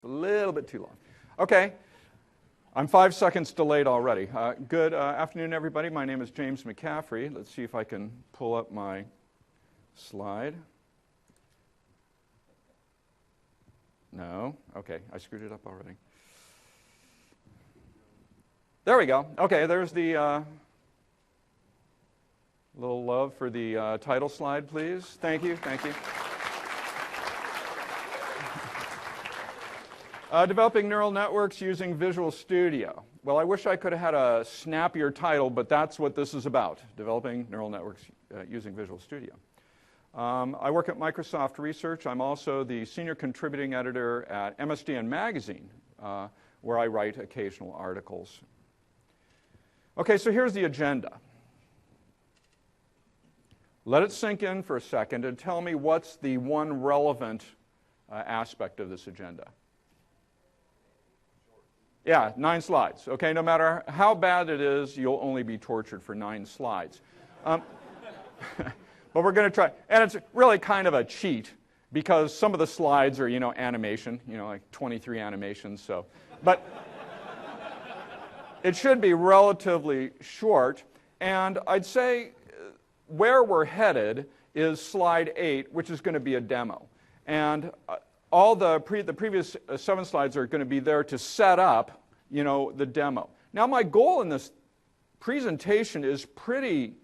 A little bit too long. Okay. I'm 5 seconds delayed already. Good afternoon, everybody. My name is James McCaffrey. Let's see if I can pull up my slide. No? Okay, I screwed it up already. There we go. Okay, there's the little love for the title slide, please. Thank you, thank you. Developing neural networks using Visual Studio. Well, I wish I could have had a snappier title, but that's what this is about, developing neural networks using Visual Studio. I work at Microsoft Research. I'm also the senior contributing editor at MSDN Magazine, where I write occasional articles. Okay, so here's the agenda. Let it sink in for a second and tell me what's the one relevant aspect of this agenda. Yeah, 9 slides. Okay, no matter how bad it is, you'll only be tortured for 9 slides. But we're going to try. And it's really kind of a cheat because some of the slides are, animation, like 23 animations. So, but it should be relatively short. And I'd say where we're headed is slide 8, which is going to be a demo. And all the previous 7 slides are going to be there to set up, the demo. Now, my goal in this presentation is pretty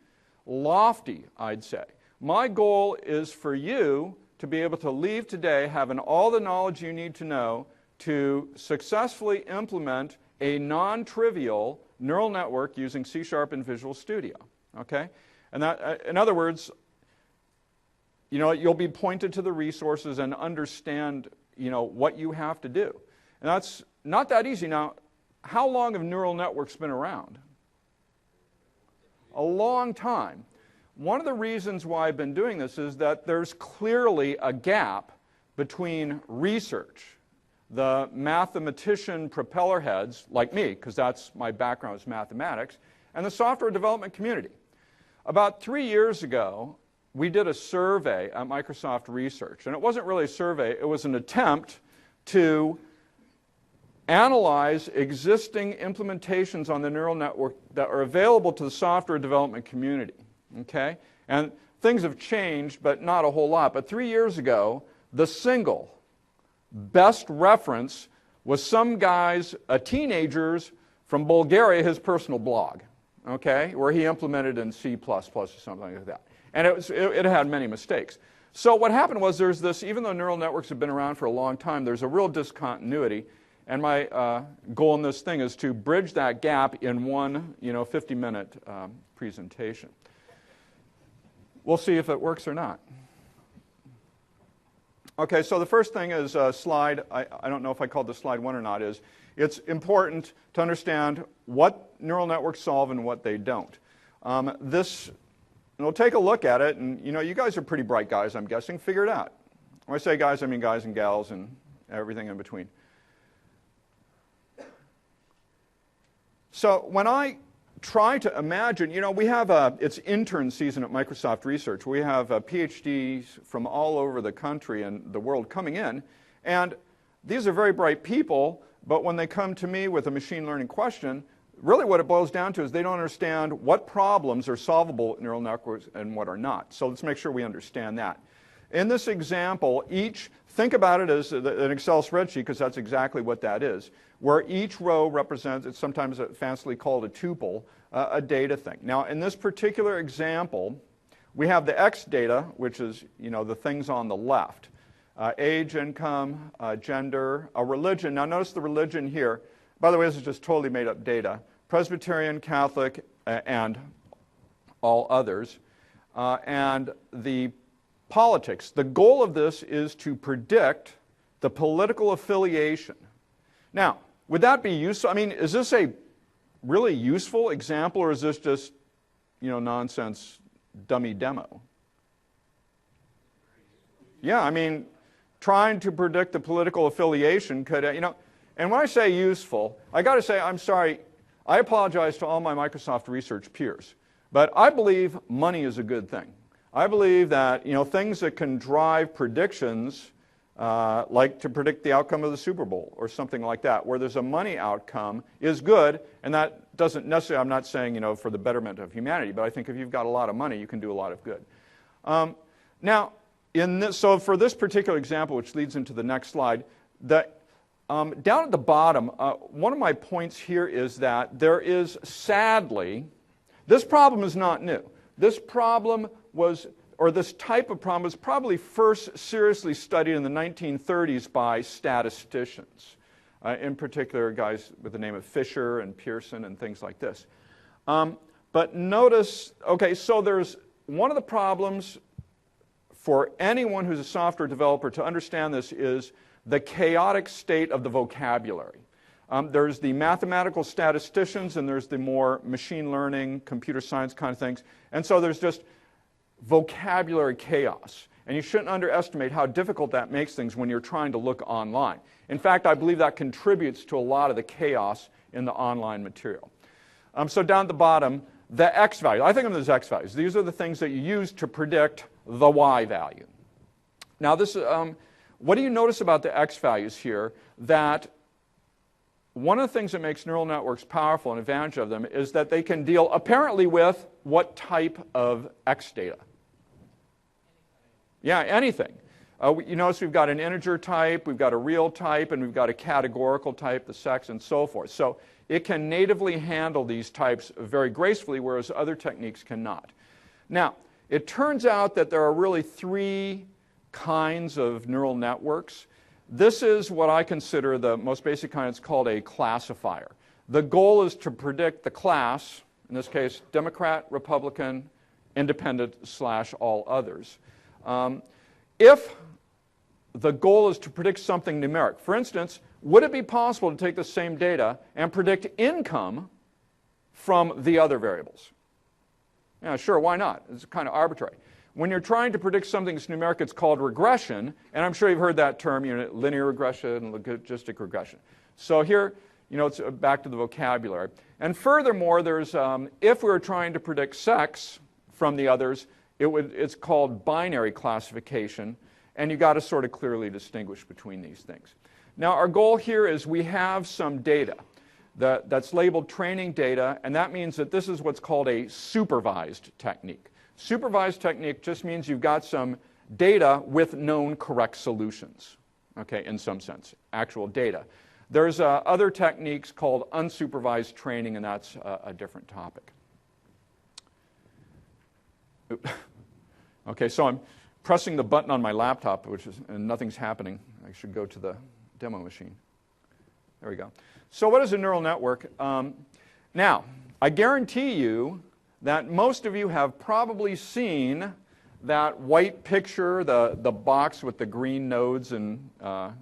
lofty, I'd say. My goal is for you to be able to leave today having all the knowledge you need to know to successfully implement a non-trivial neural network using C# and Visual Studio. Okay? And that, in other words, you'll be pointed to the resources and understand, what you have to do. And that's not that easy. Now, how long have neural networks been around? A long time. One of the reasons why I've been doing this is that there's clearly a gap between research, the mathematician propeller heads, like me, because that's my background is mathematics, and the software development community. About 3 years ago, we did a survey at Microsoft Research, and it wasn't really a survey, it was an attempt to analyze existing implementations on the neural network that are available to the software development community, okay? And things have changed, but not a whole lot. But 3 years ago, the single best reference was some guy's, a teenager's from Bulgaria, his personal blog, okay, where he implemented in C++ or something like that. And it had many mistakes. So what happened was there's this, even though neural networks have been around for a long time, there's a real discontinuity. And my goal in this thing is to bridge that gap in one 50-minute presentation. We'll see if it works or not. Okay, so the first thing is slide, I don't know if I called this slide 1 or not, is it's important to understand what neural networks solve and what they don't. And we'll take a look at it, and you guys are pretty bright guys, I'm guessing. Figure it out. When I say guys, I mean guys and gals and everything in between. So when I try to imagine, we have it's intern season at Microsoft Research. We have PhDs from all over the country and the world coming in, and these are very bright people, but when they come to me with a machine learning question, really what it boils down to is they don't understand what problems are solvable in neural networks and what are not. So let's make sure we understand that. In this example, think about it as an Excel spreadsheet, because that's exactly what that is, where each row represents, it's sometimes fancily called a tuple, a data thing. Now, in this particular example, we have the X data, which is, the things on the left. Age, income, gender, a religion. Now, notice the religion here. By the way, this is just totally made up data. Presbyterian, Catholic, and all others. And the politics. The goal of this is to predict the political affiliation. Now, would that be useful? I mean, is this a really useful example, or is this just, nonsense dummy demo? Yeah, I mean, trying to predict the political affiliation could, and when I say useful, I got to say, I'm sorry, I apologize to all my Microsoft Research peers, but I believe money is a good thing. I believe that, things that can drive predictions like to predict the outcome of the Super Bowl or something like that, where there's a money outcome is good, and that doesn't necessarily, I'm not saying, for the betterment of humanity, but I think if you've got a lot of money, you can do a lot of good. Now, so for this particular example, which leads into the next slide, down at the bottom, one of my points here is that there is, sadly, this problem is not new. This problem was, or this type of problem was probably first seriously studied in the 1930s by statisticians, in particular guys with the name of Fisher and Pearson and things like this. But notice, okay, so there's one of the problems for anyone who's a software developer to understand this is the chaotic state of the vocabulary. There's the mathematical statisticians and there's the more machine learning, computer science kind of things. And so there's just vocabulary chaos. And you shouldn't underestimate how difficult that makes things when you're trying to look online. In fact, I believe that contributes to a lot of the chaos in the online material. So down at the bottom, the x value. I think of them as x values. These are the things that you use to predict the y value. Now, this, what do you notice about the x values here? That one of the things that makes neural networks powerful and advantage of them is that they can deal apparently with what type of x data? Yeah, anything. You notice we've got an integer type, we've got a real type, and we've got a categorical type, the sex, and so forth. So it can natively handle these types very gracefully, whereas other techniques cannot. Now, it turns out that there are really three kinds of neural networks. This is what I consider the most basic kind. It's called a classifier. The goal is to predict the class, in this case, Democrat, Republican, Independent / all others. If the goal is to predict something numeric, for instance, would it be possible to take the same data and predict income from the other variables? Yeah, sure, why not? It's kind of arbitrary. When you're trying to predict something that's numeric, it's called regression, and I'm sure you've heard that term, linear regression and logistic regression. So here, it's back to the vocabulary. And furthermore, there's, if we were trying to predict sex from the others, it's called binary classification, and you've got to sort of clearly distinguish between these things. Now, our goal here is we have some data that's labeled training data, and that means that this is what's called a supervised technique. Supervised technique just means you've got some data with known correct solutions, okay, in some sense, actual data. There's other techniques called unsupervised training, and that's a different topic. Okay, so I'm pressing the button on my laptop, and nothing's happening. I should go to the demo machine. There we go. So what is a neural network? Now, I guarantee you that most of you have probably seen that white picture, the box with the green nodes and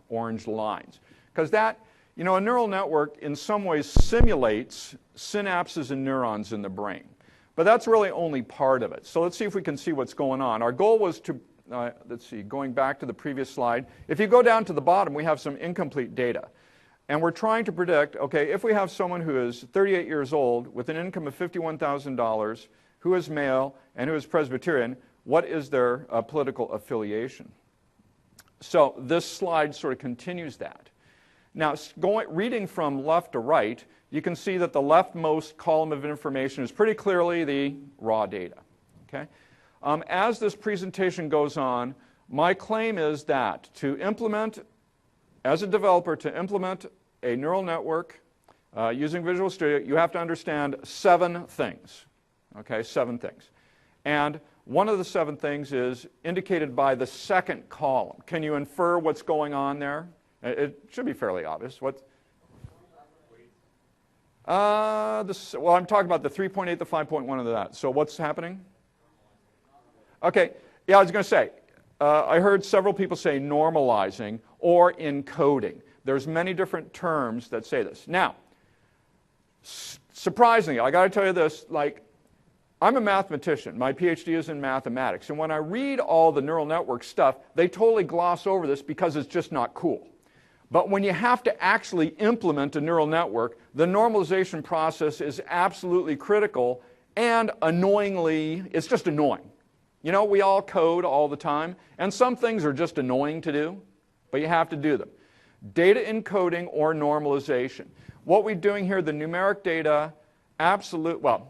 orange lines. Because that, a neural network in some ways simulates synapses and neurons in the brain. But that's really only part of it. So let's see if we can see what's going on. Our goal was to, let's see, going back to the previous slide. If you go down to the bottom, we have some incomplete data. And we're trying to predict, okay, if we have someone who is 38 years old with an income of $51,000, who is male and who is Presbyterian, what is their political affiliation? So this slide sort of continues that. Now, reading from left to right, you can see that the leftmost column of information is pretty clearly the raw data. Okay? As this presentation goes on, my claim is that to implement, as a developer, to implement a neural network using Visual Studio, you have to understand 7 things. Okay, 7 things. And one of the 7 things is indicated by the second column. Can you infer what's going on there? It should be fairly obvious. Well, I'm talking about the 3.8, the 5.1 of that. So what's happening? Okay, yeah, I was going to say, I heard several people say normalizing or encoding. There's many different terms that say this. Now, surprisingly, I got to tell you this, I'm a mathematician. My PhD is in mathematics. And when I read all the neural network stuff, they totally gloss over this because it's just not cool. But when you have to actually implement a neural network, the normalization process is absolutely critical, and annoyingly, it's just annoying. We all code all the time, and some things are just annoying to do. but you have to do them. Data encoding or normalization. What we're doing here, the numeric data, well,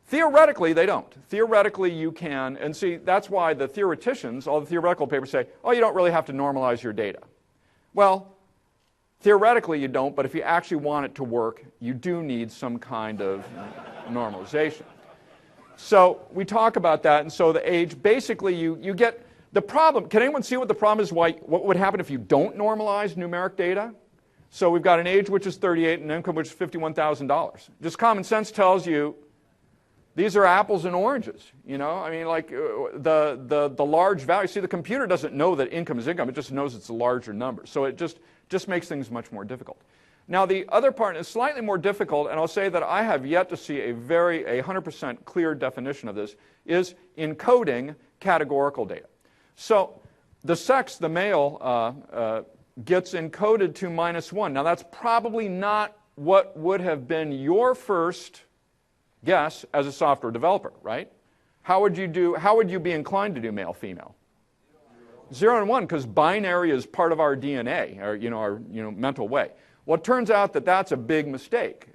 theoretically they don't. Theoretically you can, and see, that's why the theoreticians, all the theoretical papers say, oh, you don't really have to normalize your data. Well, theoretically you don't, but if you actually want it to work, you do need some kind of normalization. So we talk about that, and so the age, basically you get the problem. Can anyone see what the problem is? What would happen if you don't normalize numeric data? So we've got an age which is 38 and an income which is $51,000. Just common sense tells you these are apples and oranges. You know, I mean, like the large value. See, the computer doesn't know that income is income. It just knows it's a larger number. So it just makes things much more difficult. Now, the other part is slightly more difficult, and I'll say that I have yet to see a 100% clear definition of this, is encoding categorical data. So the sex, the male, gets encoded to -1. Now, that's probably not what would have been your first guess as a software developer, right? How would you be inclined to do male, female? 0 and 1, because binary is part of our DNA, or our mental way. Well, it turns out that that's a big mistake.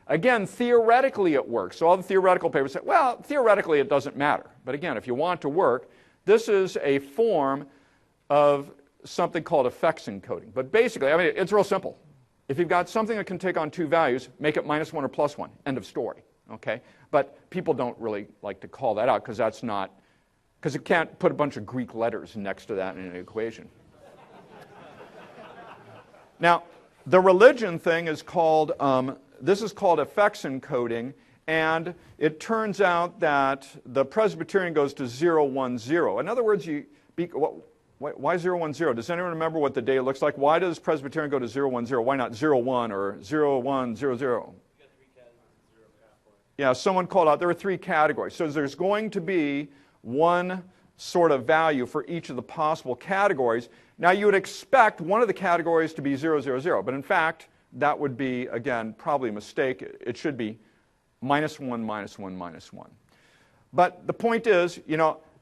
Again, theoretically it works. So all the theoretical papers say, well, theoretically it doesn't matter. But again, if you want to work, this is a form of something called effects encoding. But basically, I mean, it's real simple. If you've got something that can take on two values, make it -1 or +1. End of story. Okay? But people don't really like to call that out because that's not, because you can't put a bunch of Greek letters next to that in an equation. Now, the religion thing is called, this is called effects encoding, and it turns out that the Presbyterian goes to 0, 1, 0. In other words, why 0, 1, 0? Does anyone remember what the data looks like? Why does Presbyterian go to 0, 1, 0? Why not 0, 1 or 0, 1, 0, 0? Yeah, someone called out there are 3 categories. So there's going to be one sort of value for each of the possible categories. Now, you would expect one of the categories to be 0, 0, 0, but in fact, that would be, again, probably a mistake. It should be -1, -1, -1. But the point is,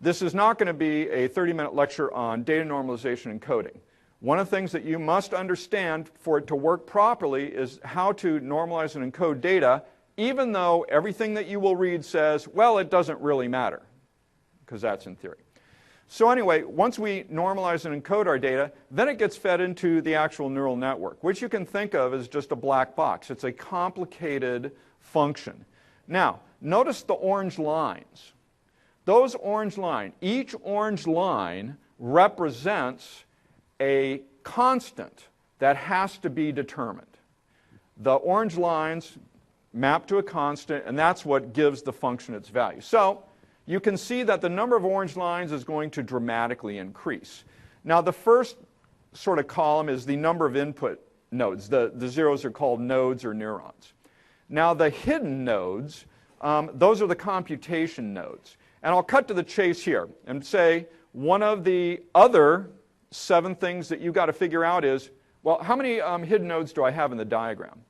this is not going to be a 30-minute lecture on data normalization and coding. One of the things that you must understand for it to work properly is how to normalize and encode data, even though everything that you will read says, well, it doesn't really matter, because that's in theory. So anyway, once we normalize and encode our data, then it gets fed into the actual neural network, which you can think of as just a black box. It's a complicated function. Now, notice the orange lines. Those orange lines, each orange line represents a constant that has to be determined. The orange lines map to a constant, and that's what gives the function its value. So you can see that the number of orange lines is going to dramatically increase. Now, the first sort of column is the number of input nodes. The zeros are called nodes or neurons. Now, the hidden nodes, those are the computation nodes. And I'll cut to the chase here and say one of the other 7 things that you've got to figure out is, well, how many hidden nodes do I have in the diagram?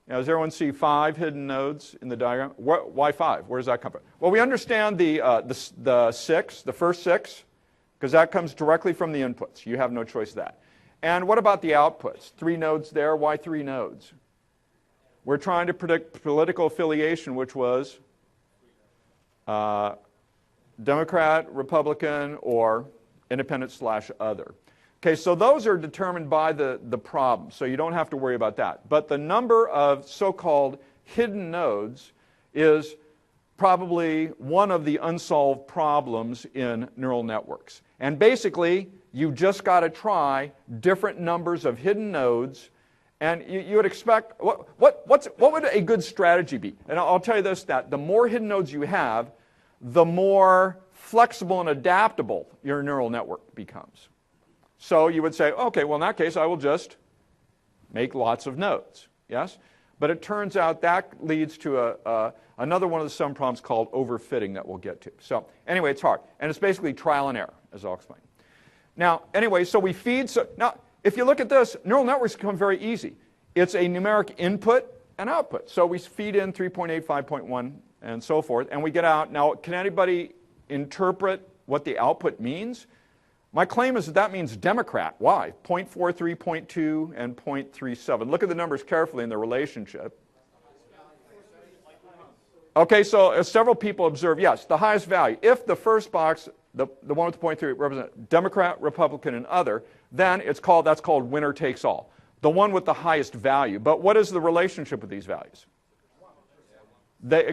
Now, does everyone see 5 hidden nodes in the diagram? Why 5? Where does that come from? Well, we understand the 6, the first 6, because that comes directly from the inputs. You have no choice of that. And what about the outputs? 3 nodes there. Why 3 nodes? We're trying to predict political affiliation, which was Democrat, Republican, or independent/other. Okay, so those are determined by the problem, so you don't have to worry about that. But the number of so-called hidden nodes is probably one of the unsolved problems in neural networks. And basically, you've just got to try different numbers of hidden nodes, and you would expect, what would a good strategy be? And I'll tell you this, that the more hidden nodes you have, the more flexible and adaptable your neural network becomes. So you would say, okay, well, in that case, I will just make lots of nodes, yes? But it turns out that leads to another one of the sum problems called overfitting that we'll get to. So anyway, it's hard. And it's basically trial and error, as I'll explain. Now, anyway, so we feed. Now, if you look at this, neural networks become very easy. It's a numeric input and output. So we feed in 3.8, 5.1, and so forth, and we get out. Now, can anybody interpret what the output means? My claim is that that means Democrat. Why? 0.43, 0.2, and 0.37. Look at the numbers carefully in the relationship. Okay, so several people observe, yes, the highest value. If the first box, the one with the 0.3, represents Democrat, Republican, and other, then that's called winner takes all. The one with the highest value. But what is the relationship with these values?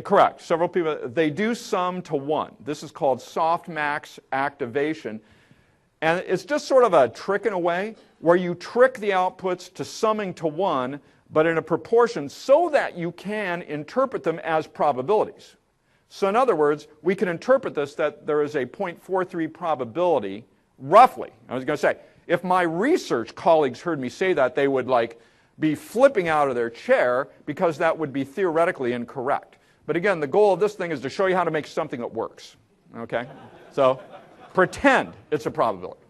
Correct. Several people, they do sum to 1. This is called softmax activation. And it's just sort of a trick in a way, where you trick the outputs to summing to 1, but in a proportion so that you can interpret them as probabilities. So in other words, we can interpret this that there is a 0.43 probability, roughly. I was going to say, if my research colleagues heard me say that, they would be flipping out of their chair, because that would be theoretically incorrect. But again, the goal of this thing is to show you how to make something that works. Okay? So pretend it's a probability.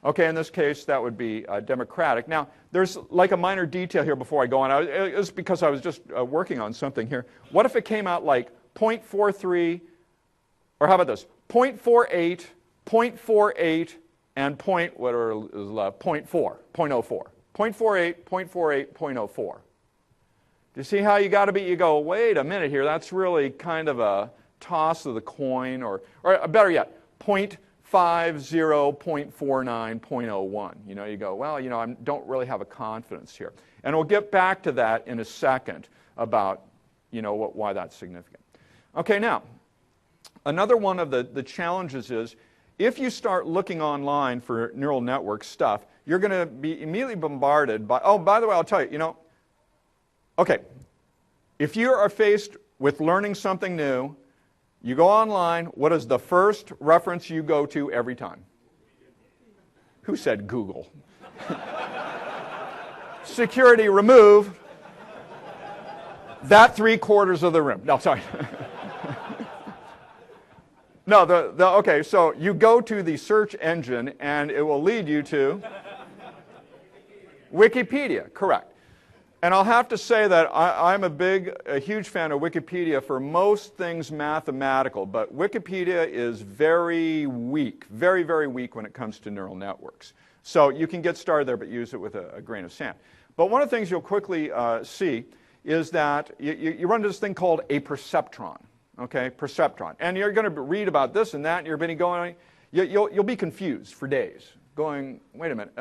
Okay, in this case, that would be Democratic. Now, there's like a minor detail here before I go on. It's because I was just working on something here. What if it came out like 0.43, or how about this? 0.48, 0.48, and whatever is left, 0.4, 0.04. 0.48, 0.48, 0.04. Do you see how you go, wait a minute here, that's really kind of a toss of the coin, or better yet, 0.50, 0.49, 0.01. You go, well, I don't really have a confidence here. And we'll get back to that in a second about, why that's significant. Okay, now, another one of the challenges is, if you start looking online for neural network stuff, you're going to be immediately bombarded by, oh, by the way, I'll tell you, okay, if you are faced with learning something new, you go online, what is the first reference you go to every time? Who said Google? Security, remove that 3/4 of the room. No, sorry. No, okay, so you go to the search engine and it will lead you to Wikipedia, correct. And I'll have to say that I'm a huge fan of Wikipedia for most things mathematical, but Wikipedia is very weak, very, very weak when it comes to neural networks. So you can get started there, but use it with a grain of sand. But one of the things you'll quickly see is that you run into this thing called a perceptron. Okay, perceptron. And you're going to read about this and that, and you're going to go, you'll be confused for days, going, wait a minute,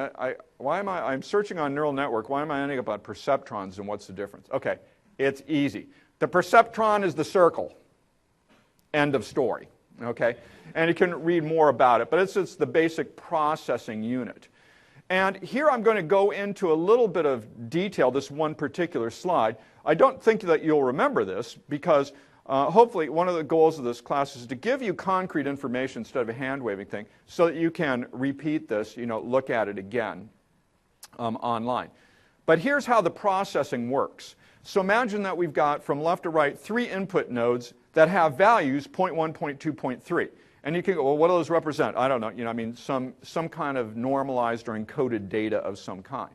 I'm searching on neural network, why am I ending up on perceptrons, and what's the difference? Okay, it's easy. The perceptron is the circle. End of story. Okay? And you can read more about it, but it's the basic processing unit. And here I'm going to go into a little bit of detail, this one particular slide. I don't think that you'll remember this, because hopefully one of the goals of this class is to give you concrete information instead of a hand-waving thing, so that you can repeat this, look at it again online. But here's how the processing works. So imagine that we've got, from left to right, 3 input nodes that have values 0.1, 0.2, 0.3. And you can go, well, what do those represent? I don't know, some kind of normalized or encoded data of some kind.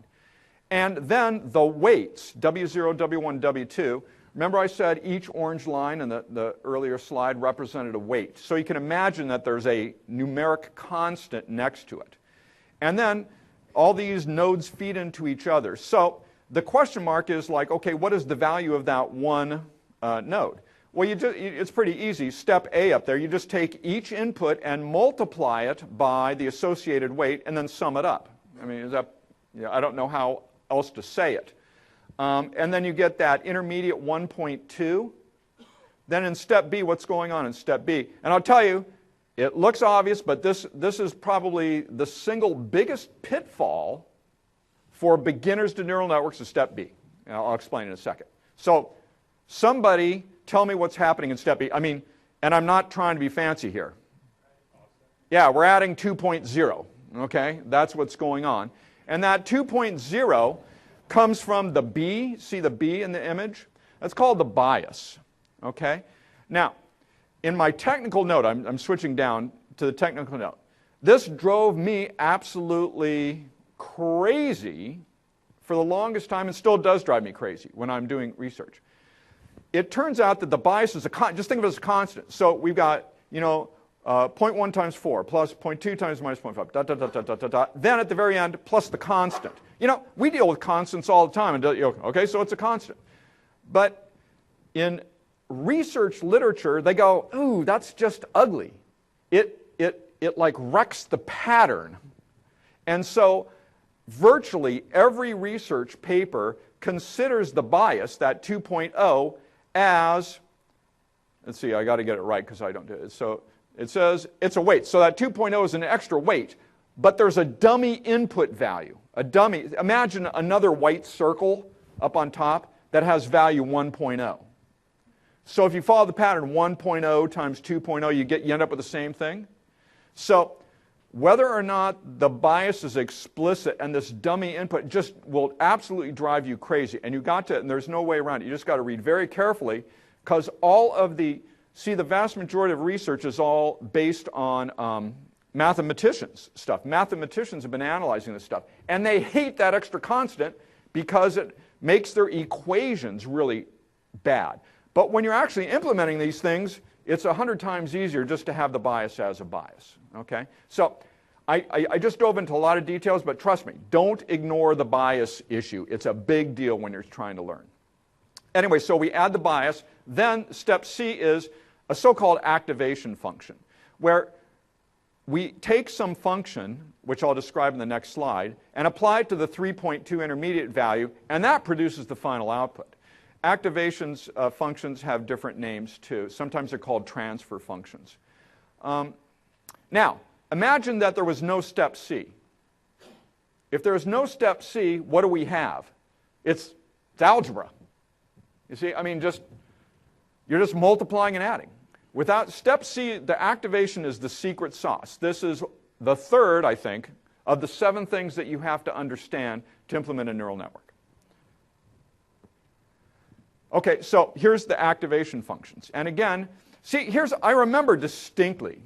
And then the weights, W0, W1, W2, remember I said each orange line in the earlier slide represented a weight. So you can imagine that there's a numeric constant next to it. And then all these nodes feed into each other. So the question mark is like, okay, what is the value of that one node? Well, it's pretty easy. Step A up there, you just take each input and multiply it by the associated weight and then sum it up. I mean, I don't know how else to say it. And then you get that intermediate 1.2. Then in step B, what's going on in step B? And I'll tell you, it looks obvious, but this is probably the single biggest pitfall for beginners to neural networks is step B. And I'll explain in a second. So somebody tell me what's happening in step B. I mean, and I'm not trying to be fancy here. Yeah, we're adding 2.0. Okay, that's what's going on. And that 2.0 comes from the B. See the B in the image? That's called the bias. Okay? Now, in my technical note, I'm switching down to the technical note. This drove me absolutely crazy for the longest time, and still does drive me crazy when I'm doing research. It turns out that the bias is just think of it as a constant. So we've got, 0.1 times 4 plus 0.2 times minus 0.5, dot, dot, dot, dot, dot, dot, dot. Then at the very end, plus the constant. You know, we deal with constants all the time. And, okay, so it's a constant. But in research literature, they go, ooh, that's just ugly. It like wrecks the pattern. And so virtually every research paper considers the bias, that 2.0, as, let's see, I got to get it right because I don't do it. So it says it's a weight. So that 2.0 is an extra weight, but there's a dummy input value. A dummy, imagine another white circle up on top that has value 1.0. So if you follow the pattern 1.0 times 2.0, you end up with the same thing. So whether or not the bias is explicit and this dummy input just will absolutely drive you crazy. And and there's no way around it. You just got to read very carefully because all of the vast majority of research is all based on mathematicians stuff. Mathematicians have been analyzing this stuff. And they hate that extra constant because it makes their equations really bad. But when you're actually implementing these things, it's 100 times easier just to have the bias as a bias. Okay? So I just dove into a lot of details, but trust me, don't ignore the bias issue. It's a big deal when you're trying to learn. Anyway, so we add the bias. Then step C is a so-called activation function, where we take some function, which I'll describe in the next slide, and apply it to the 3.2 intermediate value, and that produces the final output. Activations functions have different names too. Sometimes they're called transfer functions. Now, imagine that there was no step C. If there is no step C, what do we have? It's algebra. You see, I mean, you're just multiplying and adding. Without step C, the activation is the secret sauce. This is the third, I think, of the 7 things that you have to understand to implement a neural network. Okay, so here's the activation functions. And again, see, I remember distinctly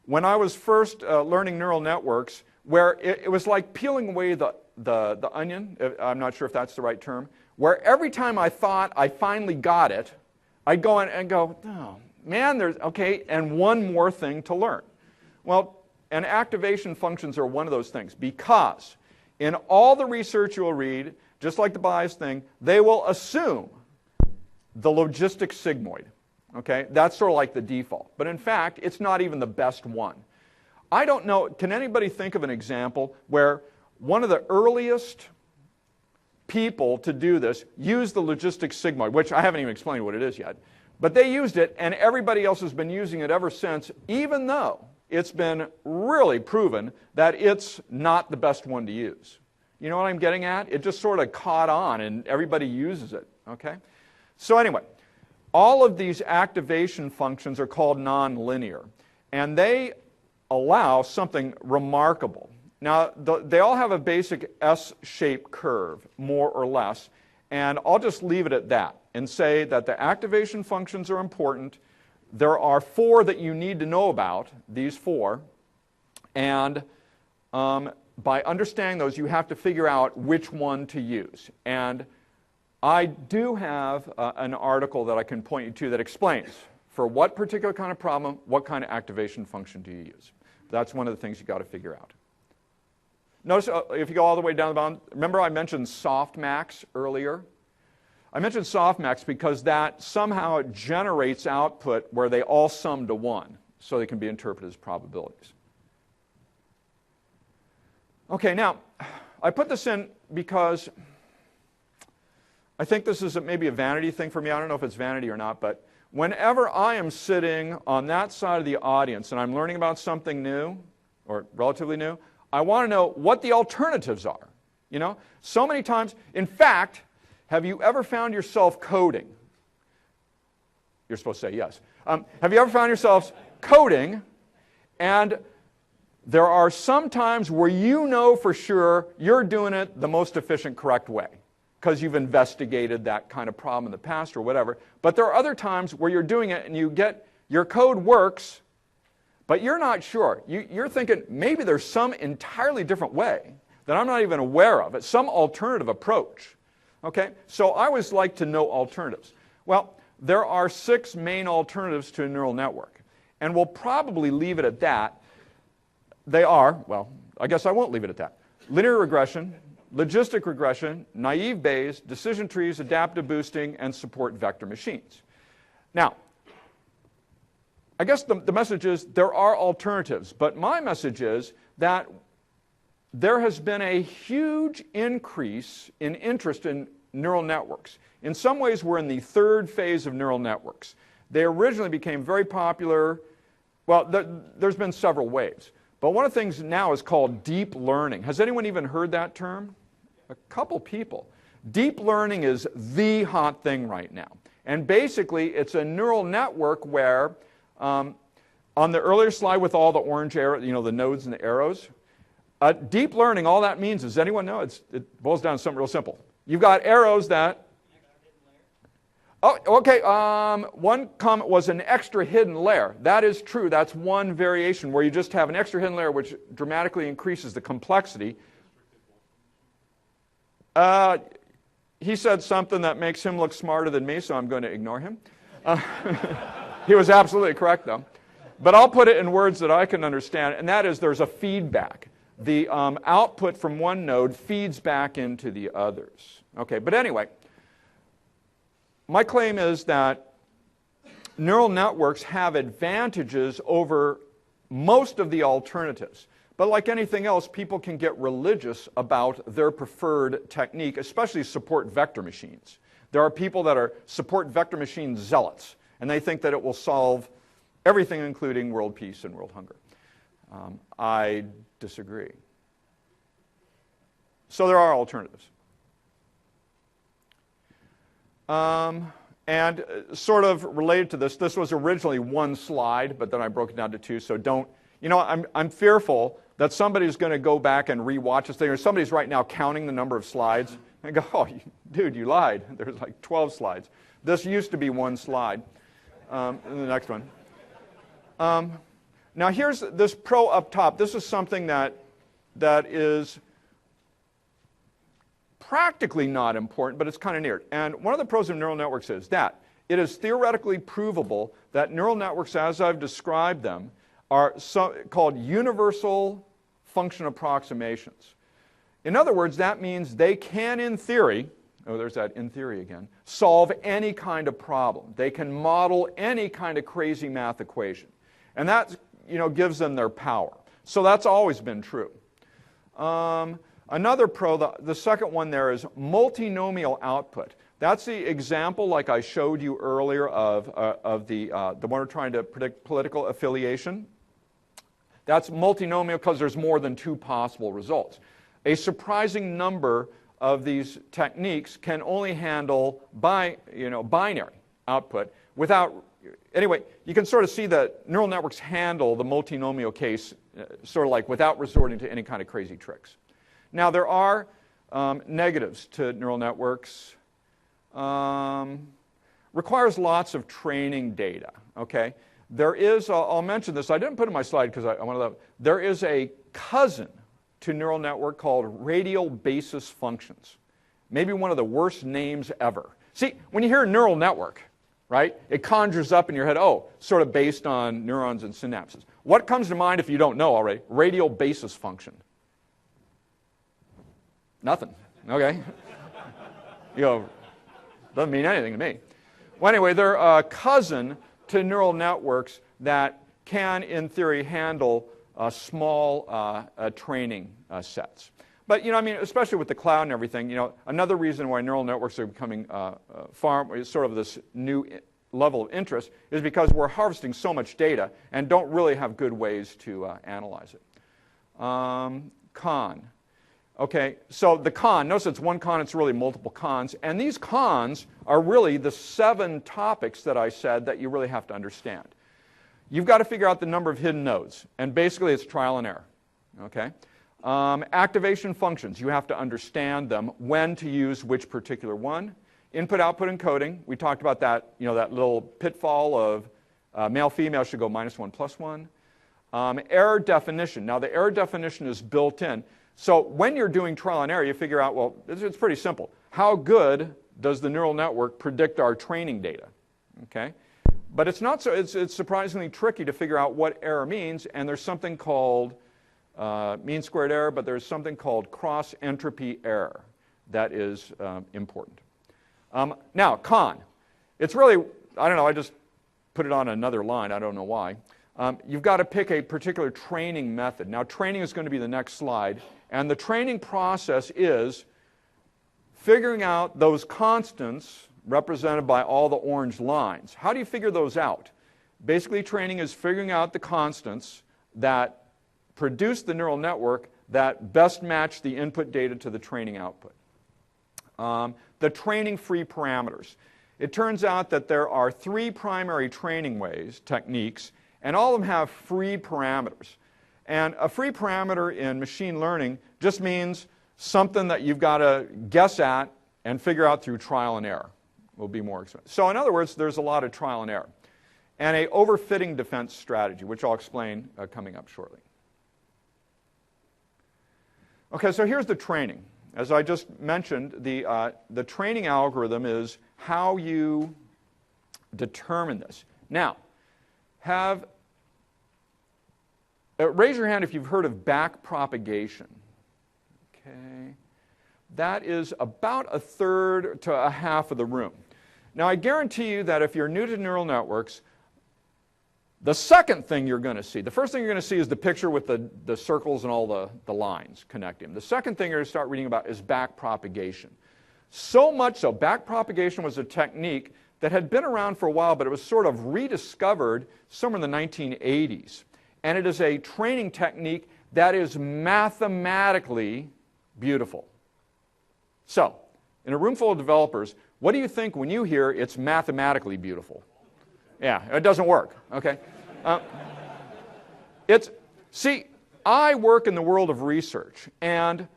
when I was first learning neural networks, where it was like peeling away the onion. I'm not sure if that's the right term. Where every time I thought I finally got it, I'd go in and go, oh, man, and one more thing to learn. Well, and activation functions are one of those things, because in all the research you'll read, just like the bias thing, they will assume the logistic sigmoid. Okay? That's sort of like the default. But in fact, it's not even the best one. I don't know, can anybody think of an example where one of the earliest people to do this used the logistic sigmoid, which I haven't even explained what it is yet, but they used it, and everybody else has been using it ever since, even though it's been really proven that it's not the best one to use. You know what I'm getting at? It just sort of caught on, and everybody uses it. Okay? So anyway, all of these activation functions are called nonlinear, and they allow something remarkable. Now, they all have a basic S-shaped curve, more or less, and I'll just leave it at that and say that the activation functions are important. There are 4 that you need to know about, these 4, and by understanding those, you have to figure out which one to use. And I do have an article that I can point you to that explains for what particular kind of problem, what kind of activation function do you use. That's one of the things you've got to figure out. Notice if you go all the way down the bottom, remember I mentioned softmax earlier? I mentioned softmax because that somehow generates output where they all sum to 1, so they can be interpreted as probabilities. Okay, now, I put this in because I think this is maybe a vanity thing for me. I don't know if it's vanity or not, but whenever I am sitting on that side of the audience and I'm learning about something new, or relatively new, I want to know what the alternatives are. You know, so many times, in fact, have you ever found yourself coding? You're supposed to say yes. Have you ever found yourselves coding, and there are some times where you know for sure you're doing it the most efficient, correct way because you've investigated that kind of problem in the past or whatever. But there are other times where you're doing it and your code works, but you're not sure. You're thinking maybe there's some entirely different way that I'm not even aware of. It's some alternative approach. Okay? So I always like to know alternatives. Well, there are 6 main alternatives to a neural network. and we'll probably leave it at that. They are, well, I guess I won't leave it at that. Linear regression, logistic regression, naive Bayes, decision trees, adaptive boosting, and support vector machines. Now, I guess the message is there are alternatives, but my message is that there has been a huge increase in interest in neural networks. In some ways, we're in the third phase of neural networks. They originally became very popular. Well, there's been several waves. But one of the things now is called deep learning. Has anyone even heard that term? A couple people. Deep learning is the hot thing right now. And basically, it's a neural network where, on the earlier slide with all the orange arrows, you know, the nodes and the arrows, deep learning, all that means is, anyone know? It boils down to something real simple. You've got arrows that... Oh, okay, one comment was an extra hidden layer. That is true. That's one variation where you just have an extra hidden layer which dramatically increases the complexity. He said something that makes him look smarter than me, so I'm going to ignore him. He was absolutely correct, though. But I'll put it in words that I can understand, and that is there's a feedback. The output from one node feeds back into the others. Okay, but anyway, my claim is that neural networks have advantages over most of the alternatives. But like anything else, people can get religious about their preferred technique, especially support vector machines. There are people that are support vector machine zealots, and they think that it will solve everything, including world peace and world hunger. I disagree. So there are alternatives. And sort of related to this, this was originally one slide, but then I broke it down to two, so don't, you know, I'm fearful that somebody's going to go back and rewatch this thing, or somebody's right now counting the number of slides, and go, oh, dude, you lied. There's like 12 slides. This used to be one slide. And the next one. Now here's this pro up top. This is something that is practically not important, but it's kind of near. And one of the pros of neural networks is that it is theoretically provable that neural networks, as I've described them, are called universal function approximations. In other words, that means they can, in theory, oh, there's that in theory again, solve any kind of problem. They can model any kind of crazy math equation. And that, you know, gives them their power. So that's always been true. Another pro, the second one there, is multinomial output. That's the example, like I showed you earlier, of the one we're trying to predict political affiliation. That's multinomial because there's more than two possible results. A surprising number of these techniques can only handle binary output without... Anyway, you can sort of see that neural networks handle the multinomial case sort of like without resorting to any kind of crazy tricks. Now, there are negatives to neural networks. Requires lots of training data, okay? There is, I'll mention this, I didn't put it in my slide because I wanted to, there is a cousin to neural network called radial basis functions. Maybe one of the worst names ever. See, when you hear neural network, right, it conjures up in your head, oh, sort of based on neurons and synapses. What comes to mind if you don't know already? Radial basis function. Nothing. Okay. You go, doesn't mean anything to me. Well, anyway, they're a cousin to neural networks that can, in theory, handle small training sets. But, you know, I mean, especially with the cloud and everything, you know, another reason why neural networks are becoming sort of this new level of interest is because we're harvesting so much data and don't really have good ways to analyze it. Con. Okay, so the con, notice it's one con, it's really multiple cons, and these cons are really the 7 topics that I said that you really have to understand. You've got to figure out the number of hidden nodes, and basically it's trial and error, okay? Activation functions, you have to understand them, when to use which particular one. Input-output encoding, we talked about that, you know, that little pitfall of male-female should go -1 +1. Error definition, now the error definition is built in. So when you're doing trial and error, you figure out, well, it's pretty simple. How good does the neural network predict our training data? Okay? But it's not so. It's surprisingly tricky to figure out what error means, and there's something called mean squared error, but there's something called cross entropy error that is important. Now, con. It's really, I don't know, I just put it on another line. I don't know why. You've got to pick a particular training method. Now, training is going to be the next slide. And the training process is figuring out those constants represented by all the orange lines. How do you figure those out? Basically, training is figuring out the constants that produce the neural network that best match the input data to the training output. The training free parameters. It turns out that there are 3 primary training techniques, and all of them have free parameters. And a free parameter in machine learning just means something that you've got to guess at and figure out through trial and error. Will be more expensive. So in other words, there's a lot of trial and error. And a overfitting defense strategy, which I'll explain coming up shortly. Okay, so here's the training. As I just mentioned, the training algorithm is how you determine this. Now, raise your hand if you've heard of backpropagation. Okay, that is about a third to a half of the room. Now, I guarantee you that if you're new to neural networks, the second thing you're going to see, the first thing you're going to see is the picture with the circles and all the lines connecting them. The second thing you're going to start reading about is backpropagation. So much so, backpropagation was a technique that had been around for a while, but it was sort of rediscovered somewhere in the 1980s. And it is a training technique that is mathematically beautiful. So, in a room full of developers, what do you think when you hear it's mathematically beautiful? Yeah, it doesn't work, okay? See, I work in the world of research, and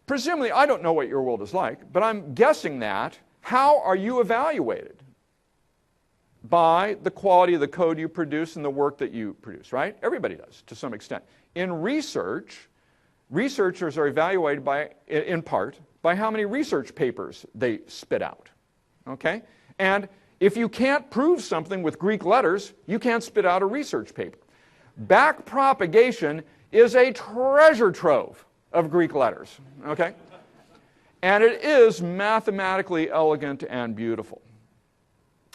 presumably, I don't know what your world is like, but I'm guessing that. How are you evaluated? By the quality of the code you produce and the work that you produce, right? Everybody does, to some extent. In research, researchers are evaluated in part by how many research papers they spit out, okay? And if you can't prove something with Greek letters, you can't spit out a research paper. Backpropagation is a treasure trove of Greek letters, okay? And it is mathematically elegant and beautiful.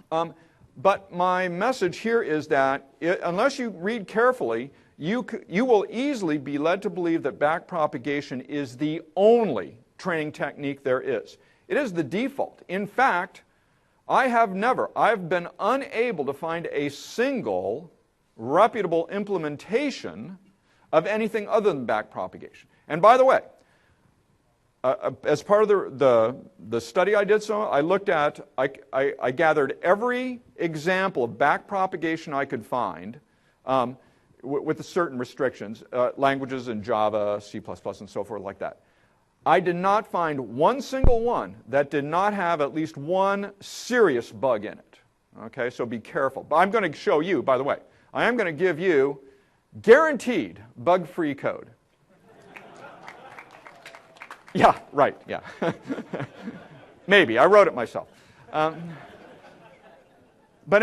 But my message here is that unless you read carefully, you will easily be led to believe that backpropagation is the only training technique there is. It is the default. In fact, I've been unable to find a single reputable implementation of anything other than backpropagation. And by the way, as part of the study I did, I looked at, I gathered every example of backpropagation I could find with certain restrictions, languages in Java, C++, and so forth like that. I did not find one single one that did not have at least one serious bug in it. Okay, so be careful. But I'm going to show you, by the way, I am going to give you guaranteed bug-free code. Yeah, right, yeah. Maybe, I wrote it myself. But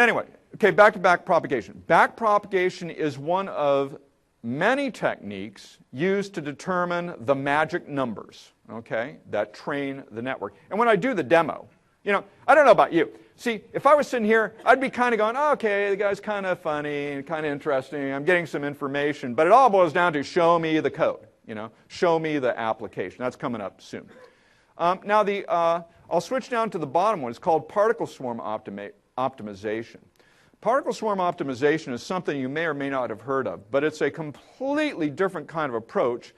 anyway, okay, back to backpropagation. Backpropagation is one of many techniques used to determine the magic numbers, okay, that train the network. And when I do the demo, I don't know about you. See, if I was sitting here, I'd be kind of going, oh, okay, the guy's kind of funny and kind of interesting. I'm getting some information. But it all boils down to show me the code, show me the application. That's coming up soon. Now, I'll switch down to the bottom one. It's called particle swarm optimization. Particle swarm optimization is something you may or may not have heard of, but it's a completely different kind of approach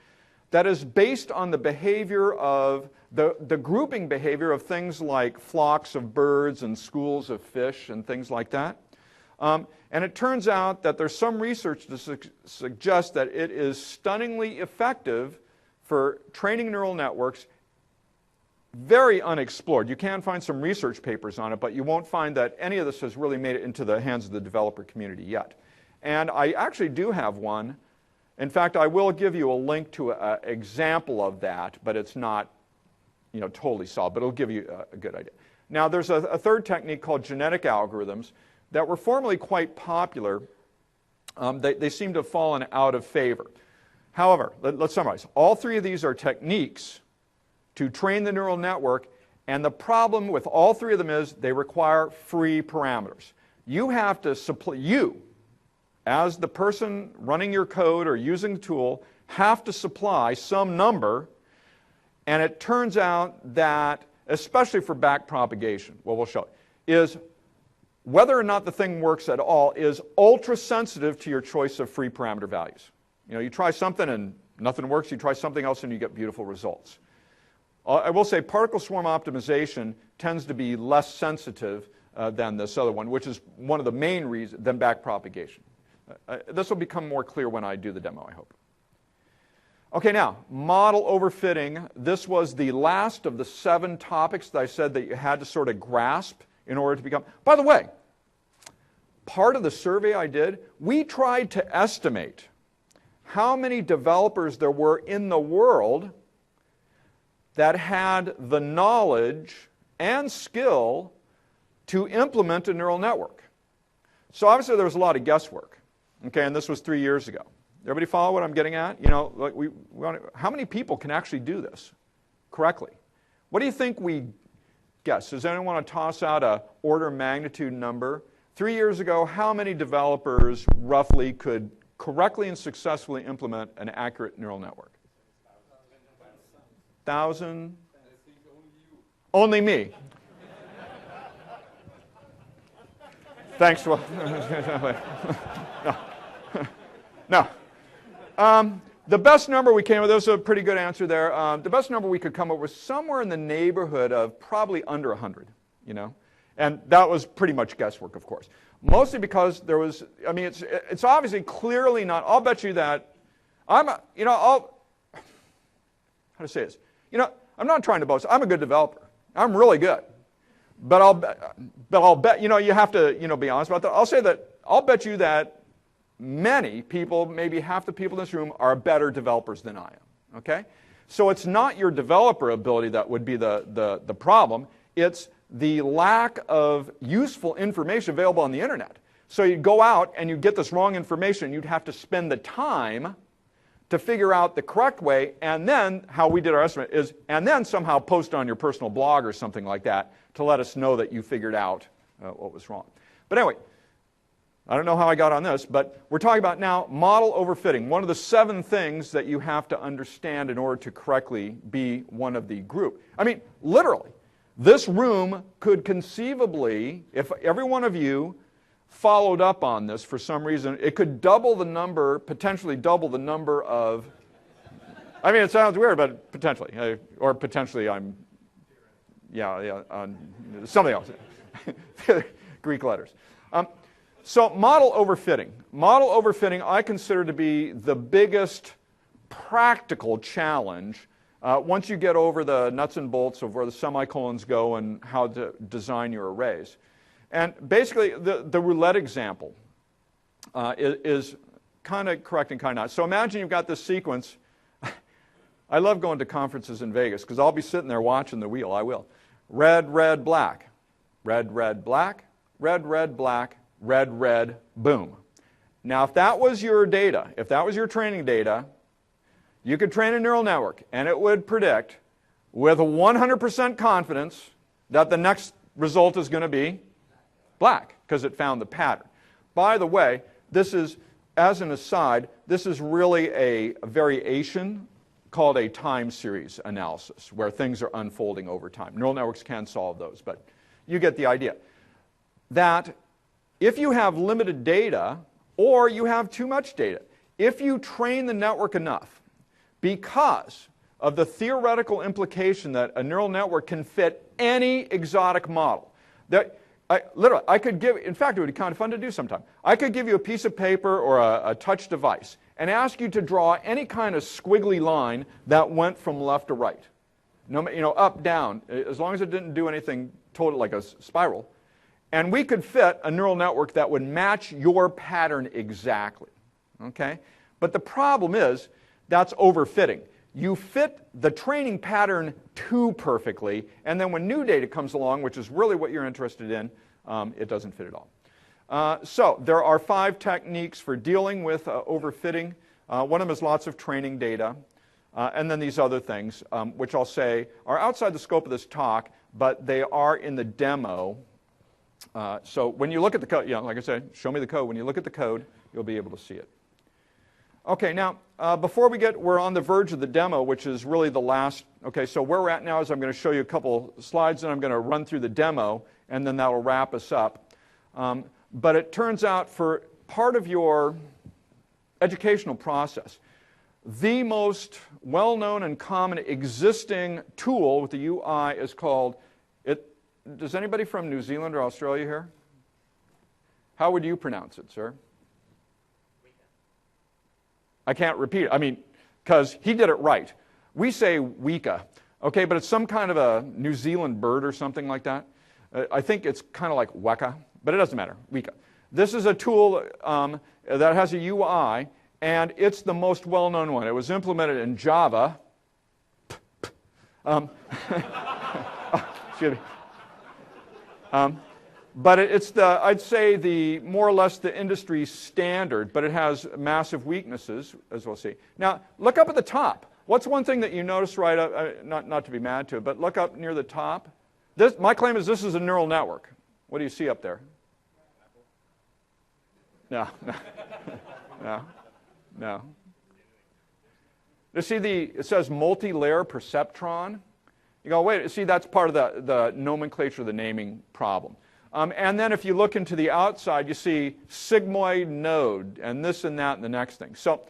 that is based on the behavior of the grouping behavior of things like flocks of birds and schools of fish and things like that. And it turns out that there's some research to suggest that it is stunningly effective for training neural networks, very unexplored. You can find some research papers on it, but you won't find that any of this has really made it into the hands of the developer community yet. And I actually do have one. In fact, I will give you a link to an example of that, but it's not totally solved, but it'll give you a good idea. Now, there's a third technique called genetic algorithms, that were formerly quite popular, they seem to have fallen out of favor. However, let's summarize. All three of these are techniques to train the neural network, and the problem with all three of them is they require free parameters. You have to supply, you, as the person running your code or using the tool, have to supply some number, and it turns out that, especially for backpropagation, what we'll show, is whether or not the thing works at all is ultra sensitive to your choice of free parameter values. You know, you try something and nothing works, you try something else and you get beautiful results. I will say particle swarm optimization tends to be less sensitive than this other one, which is one of the main reasons than backpropagation. This will become more clear when I do the demo, I hope. Okay, now, model overfitting. This was the last of the 7 topics that I said that you had to sort of grasp in order to become. By the way, part of the survey I did, we tried to estimate how many developers there were in the world that had the knowledge and skill to implement a neural network. So obviously there was a lot of guesswork. Okay, and this was 3 years ago. Everybody follow what I'm getting at? You know, like how many people can actually do this correctly? What do you think we guess? Does anyone want to toss out an order of magnitude number? 3 years ago, how many developers roughly could correctly and successfully implement an accurate neural network? 1,000? Only me. Thanks. Well, no. The best number we came with, this was a pretty good answer there. The best number we could come up with somewhere in the neighborhood of probably under 100, you know. And that was pretty much guesswork, of course. Mostly because there was, I mean, it's obviously clearly not, I'll bet you that, how to say this? You know, I'm not trying to boast. I'm a good developer. I'm really good. But I'll bet, you know, you have to, you know, be honest about that. I'll say that, I'll bet you that many people, maybe half the people in this room, are better developers than I am, okay? So it's not your developer ability that would be the problem. It's the lack of useful information available on the internet. So you go out and you get this wrong information. You'd have to spend the time to figure out the correct way, and then how we did our estimate is, and then somehow post on your personal blog or something like that to let us know that you figured out what was wrong. But anyway, I don't know how I got on this, but we're talking about now model overfitting, one of the 7 things that you have to understand in order to correctly be one of the group. I mean, literally, this room could conceivably, if every one of you followed up on this for some reason, it could double the number, potentially double the number of, I mean, it sounds weird, but potentially, or potentially I'm, something else, Greek letters. So model overfitting. Model overfitting I consider to be the biggest practical challenge once you get over the nuts and bolts of where the semicolons go and how to design your arrays. And basically, the roulette example is kind of correct and kind of not. So imagine you've got this sequence. I love going to conferences in Vegas because I'll be sitting there watching the wheel. I will. Red, red, black. Red, red, black. Red, red, black. Red, red, boom. Now, if that was your data, if that was your training data, you could train a neural network, and it would predict with 100% confidence that the next result is going to be black, because it found the pattern. By the way, this is, as an aside, this is really a variation called a time series analysis, where things are unfolding over time. Neural networks can solve those, but you get the idea. That if you have limited data, or you have too much data, if you train the network enough, because of the theoretical implication that a neural network can fit any exotic model, that I could give, in fact, it would be kind of fun to do sometime. I could give you a piece of paper or a touch device and ask you to draw any kind of squiggly line that went from left to right. No, you know, up, down, as long as it didn't do anything total like a spiral. And we could fit a neural network that would match your pattern exactly. Okay? But the problem is, that's overfitting. You fit the training pattern too perfectly, and then when new data comes along, which is really what you're interested in, it doesn't fit at all. So there are 5 techniques for dealing with overfitting. One of them is lots of training data. And then these other things, which I'll say are outside the scope of this talk, but they are in the demo. So when you look at the code, like I said, show me the code. When you look at the code, you'll be able to see it. Okay, now, before we're on the verge of the demo, which is really the last. Okay, so where we're at now is I'm going to show you a couple slides, and I'm going to run through the demo, and then that will wrap us up. But it turns out for part of your educational process, the most well-known and common existing tool with the UI is called, does anybody from New Zealand or Australia here? How would you pronounce it, sir? I can't repeat it. I mean, because he did it right. We say Weka, okay, but it's some kind of a New Zealand bird or something like that. I think it's kind of like Weka, but it doesn't matter, Weka. This is a tool that has a UI, and it's the most well-known one. It was implemented in Java. Excuse me. But it's I'd say the more or less the industry standard, but it has massive weaknesses, as we'll see. Now, look up at the top. What's one thing that you notice right up, not to be mad to, but look up near the top. My claim is this is a neural network. What do you see up there? No. You see it says multi-layer perceptron. You go, wait, see, that's part of the nomenclature, the naming problem. And then if you look into the outside, you see sigmoid node, and this and that and the next thing. So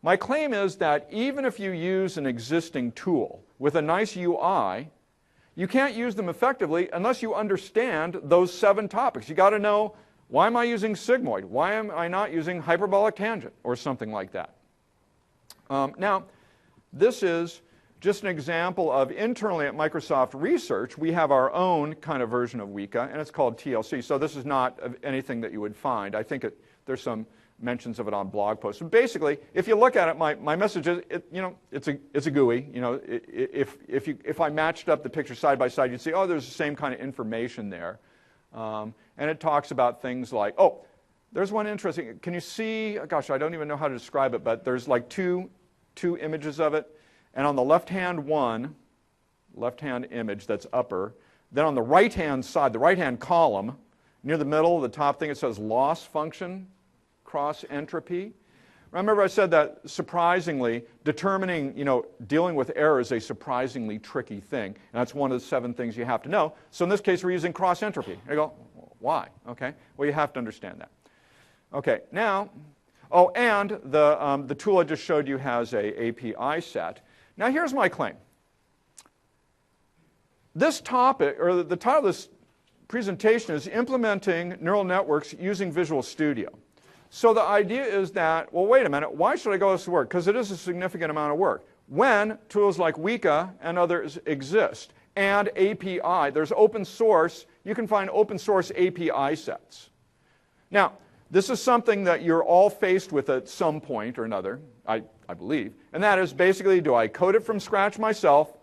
my claim is that even if you use an existing tool with a nice UI, you can't use them effectively unless you understand those 7 topics. You got to know, why am I using sigmoid? Why am I not using hyperbolic tangent or something like that? Now, this is just an example of internally at Microsoft Research, we have our own kind of version of Weka, and it's called TLC. So this is not anything that you would find. I think there's some mentions of it on blog posts. And basically, if you look at it, my message is, it's a GUI. If I matched up the pictures side by side, you'd see, oh, there's the same kind of information there. And it talks about things like, oh, there's one interesting. Can you see? Gosh, I don't even know how to describe it, but there's like two images of it. And on the left-hand image that's upper, then on the right-hand side, the right-hand column, near the middle, the top thing, it says loss function, cross entropy. Remember I said that surprisingly, determining, dealing with error is a surprisingly tricky thing. And that's one of the 7 things you have to know. So in this case, we're using cross entropy. You go, why? Okay, well, you have to understand that. Okay, now, and the tool I just showed you has a API set. Now here's my claim. This topic, or the title of this presentation is Implementing Neural Networks Using Visual Studio. So the idea is that, well, wait a minute, why should I go this work? Because it is a significant amount of work. When tools like Weka and others exist, and API, there's open source, you can find open source API sets. Now, this is something that you're all faced with at some point or another, I believe, and that is basically, do I code it from scratch myself,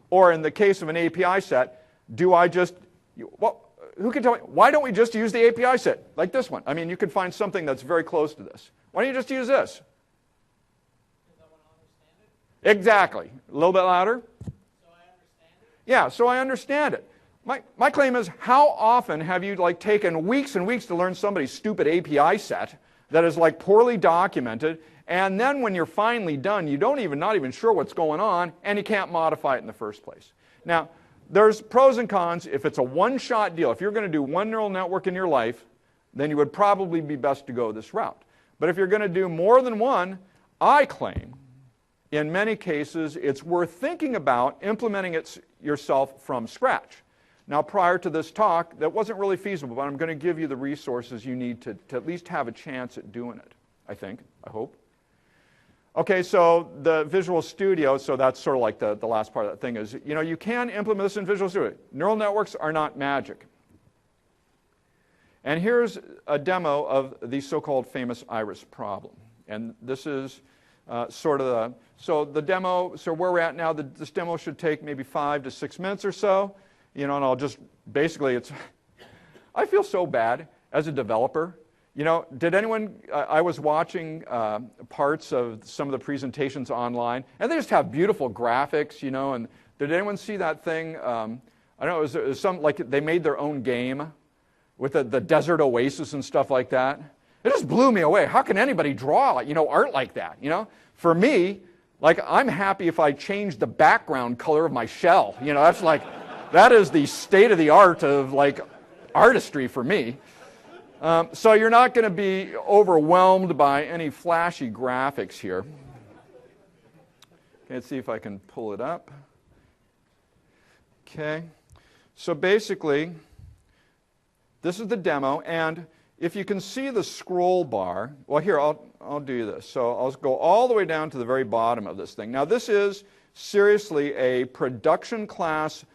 or in the case of an API set, do I just, who can tell me, why don't we just use the API set, like this one? I mean, you can find something that's very close to this. Why don't you just use this? Because I want to understand it? Exactly. A little bit louder. So I understand it? Yeah, so I understand it. My claim is, how often have you taken weeks and weeks to learn somebody's stupid API set that is poorly documented, and then when you're finally done, you not even sure what's going on, and you can't modify it in the first place. Now, there's pros and cons. If it's a one-shot deal, if you're going to do one neural network in your life, then you would probably be best to go this route. But if you're going to do more than one, I claim, in many cases, it's worth thinking about implementing it yourself from scratch. Now, prior to this talk, that wasn't really feasible, but I'm going to give you the resources you need to at least have a chance at doing it, I hope. Okay, so the Visual Studio, so that's sort of like the last part of that thing is, you can implement this in Visual Studio. Neural networks are not magic. And here's a demo of the so-called famous iris problem. And this is sort of so the demo, so where we're at now, this demo should take maybe 5 to 6 minutes or so. And I'll just, basically, I feel so bad. as a developer. You know, did anyone, I was watching parts of some of the presentations online, and they just have beautiful graphics, you know, and did anyone see that thing? I don't know, it was some, like they made their own game with the desert oasis and stuff like that. It just blew me away. How can anybody draw, you know, art like that, you know? For me, like, I'm happy if I change the background color of my shell. You know, that's like, that is the state of the art of, like, artistry for me. So you're not going to be overwhelmed by any flashy graphics here. Okay, let's see if I can pull it up. Okay, so basically, this is the demo, and if you can see the scroll bar, well, here, I'll do this. So I'll go all the way down to the very bottom of this thing. Now, this is seriously a production class,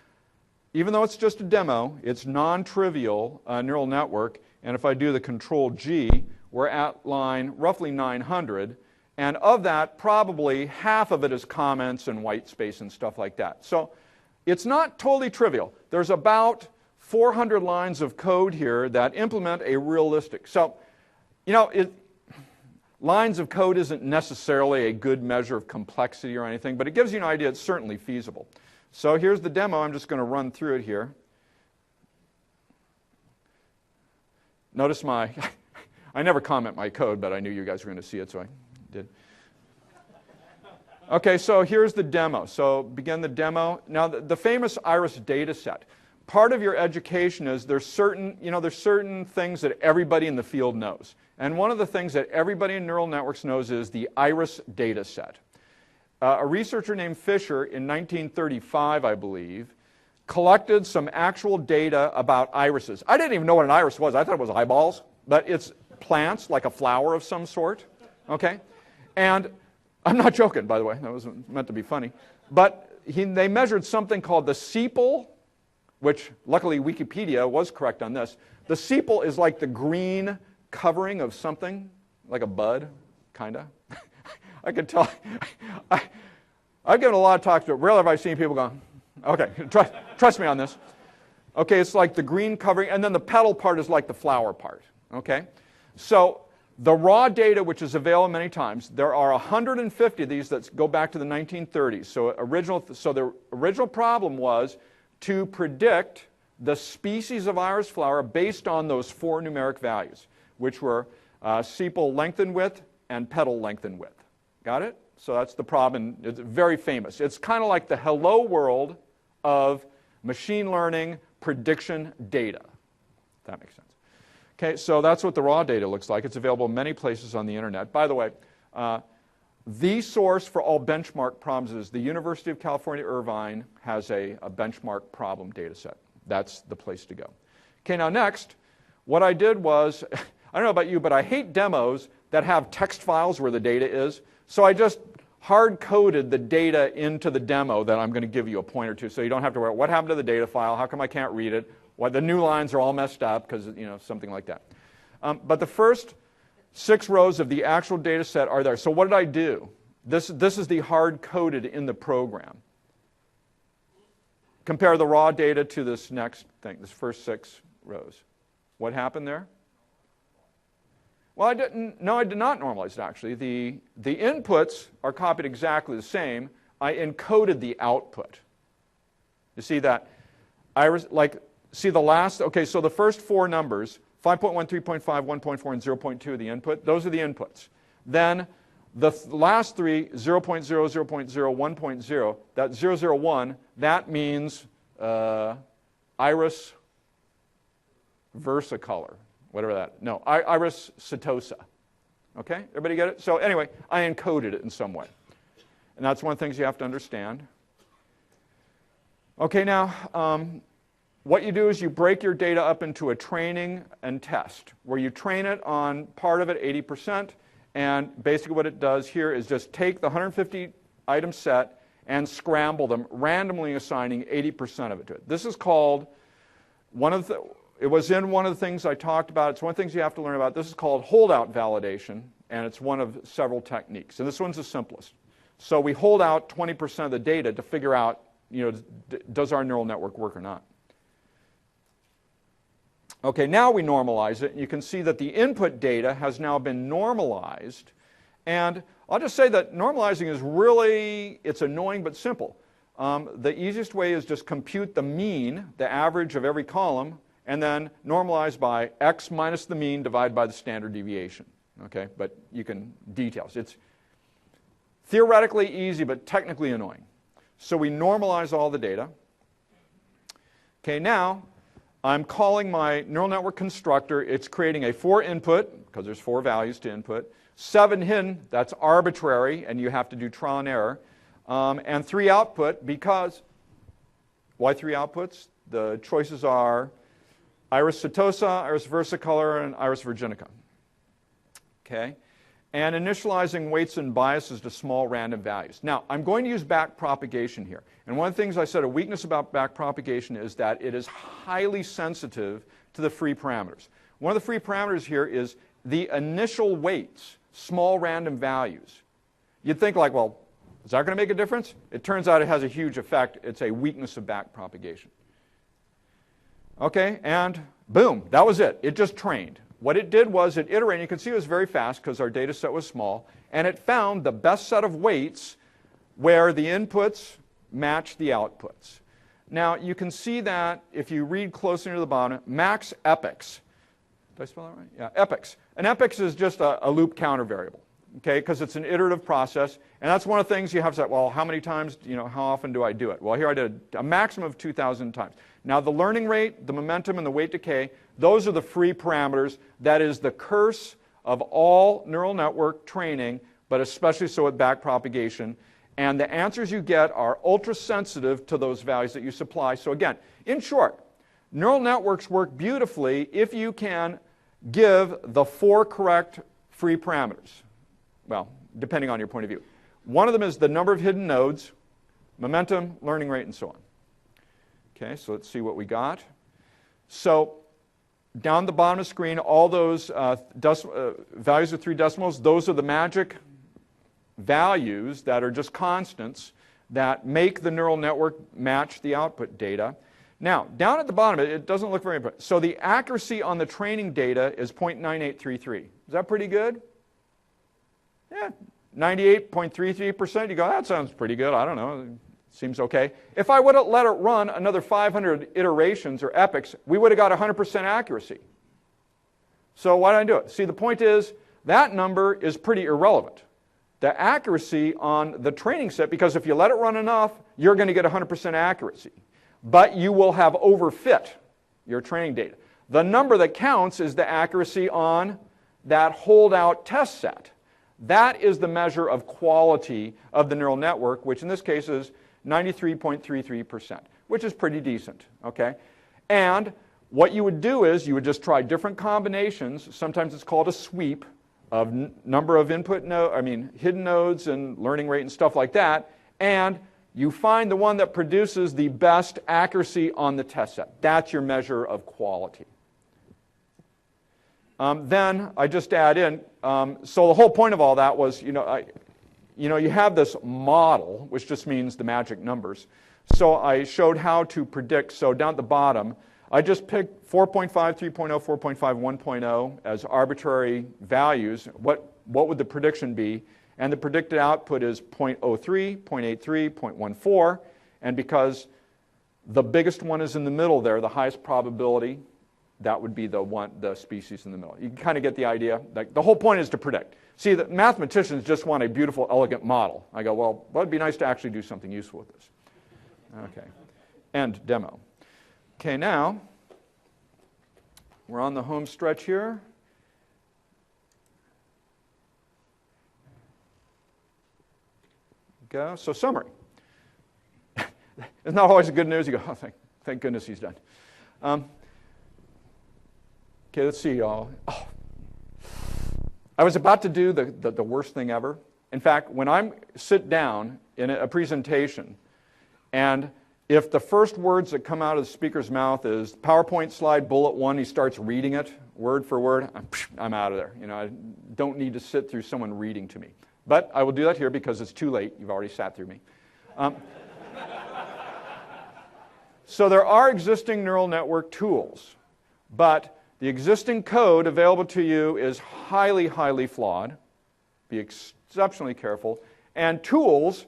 even though it's just a demo, it's non-trivial neural network. And if I do the Control G, we're at line roughly 900. And of that, probably half of it is comments and white space and stuff like that. So it's not totally trivial. There's about 400 lines of code here that implement a realistic. So, you know, lines of code isn't necessarily a good measure of complexity or anything, but it gives you an idea it's certainly feasible. So here's the demo. I'm just going to run through it here. Notice I never comment my code, but I knew you guys were going to see it, so I did. Okay, so here's the demo. So begin the demo. Now, the famous Iris data set. Part of your education is there's certain things that everybody in the field knows. And one of the things that everybody in neural networks knows is the Iris data set. A researcher named Fisher in 1935, I believe, collected some actual data about irises. I didn't even know what an iris was. I thought it was eyeballs, but it's plants, like a flower of some sort, okay? And I'm not joking, by the way. That wasn't meant to be funny. But they measured something called the sepal, which luckily Wikipedia was correct on this. The sepal is like the green covering of something, like a bud, kind of. I can tell. I've given a lot of talks, but rarely have I seen people going, okay, trust me on this. Okay, it's like the green covering, and then the petal part is like the flower part, okay? So the raw data, which is available many times, there are 150 of these that go back to the 1930s. So the original problem was to predict the species of iris flower based on those 4 numeric values, which were sepal length and width and petal length and width. Got it? So that's the problem. It's very famous. It's kind of like the hello world of machine learning prediction data, if that makes sense. Okay, so that's what the raw data looks like. It's available in many places on the internet. By the way, the source for all benchmark problems is the University of California, Irvine has a benchmark problem data set. That's the place to go. Okay, now next, what I did was, I don't know about you, but I hate demos that have text files where the data is. So I just hard-coded the data into the demo that I'm going to give you a pointer to, so you don't have to worry, what happened to the data file? How come I can't read it? Why the new lines are all messed up, because, you know, something like that. But the first 6 rows of the actual data set are there. So what did I do? This is the hard-coded in the program. Compare the raw data to this next thing, this first 6 rows. What happened there? Well, I did not normalize it, actually. The inputs are copied exactly the same. I encoded the output. You see that? See the last, okay, so the first 4 numbers, 5.1, 3.5, 1.4, and 0.2 are the input. Those are the inputs. Then the last 3, 0.0, 0.0, 1.0, that 001, that means iris versicolor. Whatever that, no, iris setosa. Okay, everybody get it? So anyway, I encoded it in some way. And that's one of the things you have to understand. Okay, now, what you do is you break your data up into a training and test, where you train it on part of it, 80%, and basically what it does here is just take the 150 item set and scramble them, randomly assigning 80% of it to it. This is called it was in one of the things I talked about. It's one of the things you have to learn about. This is called holdout validation, and it's one of several techniques. And this one's the simplest. So we hold out 20% of the data to figure out, you know, does our neural network work or not. Okay, now we normalize it, and you can see that the input data has now been normalized. And I'll just say that normalizing is really, it's annoying but simple. The easiest way is just compute the mean, the average of every column, and then normalize by x minus the mean divided by the standard deviation. Okay, but you can details. It's theoretically easy, but technically annoying. So we normalize all the data. Okay, now I'm calling my neural network constructor. It's creating a 4 input, because there's 4 values to input, 7 hidden, that's arbitrary, and you have to do trial and error, and 3 output, because, why 3 outputs? The choices are Iris setosa, Iris versicolor, and Iris virginica. Okay? And initializing weights and biases to small random values. Now, I'm going to use backpropagation here. And one of the things I said, a weakness about backpropagation is that it is highly sensitive to the free parameters. One of the free parameters here is the initial weights, small random values. You'd think like, well, is that going to make a difference? It turns out it has a huge effect. It's a weakness of backpropagation. Okay, and boom, that was it. It just trained. What it did was it iterated. You can see it was very fast because our data set was small, and it found the best set of weights where the inputs match the outputs. Now, you can see that if you read closer to the bottom, max epochs. Did I spell that right? Yeah, epochs. An epochs is just a loop counter variable, okay, because it's an iterative process, and that's one of the things you have to say, well, how many times, how often do I do it? Well, here I did a maximum of 2,000 times. Now, the learning rate, the momentum, and the weight decay, those are the free parameters. That is the curse of all neural network training, but especially so with backpropagation. And the answers you get are ultra-sensitive to those values that you supply. So again, in short, neural networks work beautifully if you can give the 4 correct free parameters. Well, depending on your point of view. One of them is the number of hidden nodes, momentum, learning rate, and so on. Okay, so let's see what we got. So down the bottom of the screen, all those values with 3 decimals, those are the magic values that are just constants that make the neural network match the output data. Now, down at the bottom, it doesn't look very important. So the accuracy on the training data is 0.9833. Is that pretty good? Yeah, 98.33%. You go, that sounds pretty good. I don't know. Seems okay. If I would have let it run another 500 iterations or epochs, we would have got 100% accuracy. So why did I do it? See, the point is that number is pretty irrelevant. The accuracy on the training set, because if you let it run enough, you're going to get 100% accuracy. But you will have overfit your training data. The number that counts is the accuracy on that holdout test set. That is the measure of quality of the neural network, which in this case is 93.33%, which is pretty decent, okay? And what you would do is you would just try different combinations. Sometimes it's called a sweep of number of hidden nodes and learning rate and stuff like that, and you find the one that produces the best accuracy on the test set. That's your measure of quality. Then I just add in, so the whole point of all that was, you have this model, which just means the magic numbers. So I showed how to predict. So down at the bottom, I just picked 4.5, 3.0, 4.5, 1.0 as arbitrary values. What would the prediction be? And the predicted output is 0.03, 0.83, 0.14. And because the biggest one is in the middle there, the highest probability, that would be the species in the middle. You can kind of get the idea. Like, the whole point is to predict. See, the mathematicians just want a beautiful, elegant model. I go, well, it would be nice to actually do something useful with this. Okay. End demo. Okay, now, we're on the home stretch here. Go. So summary. It's not always the good news. You go, oh, thank goodness he's done. Okay, let's see, y'all. Oh. I was about to do the worst thing ever. In fact, when I sit down in a presentation, and if the first words that come out of the speaker's mouth is PowerPoint slide bullet 1, he starts reading it word for word, I'm out of there. I don't need to sit through someone reading to me. But I will do that here because it's too late. You've already sat through me. So there are existing neural network tools. But the existing code available to you is highly, highly flawed. Be exceptionally careful. And tools,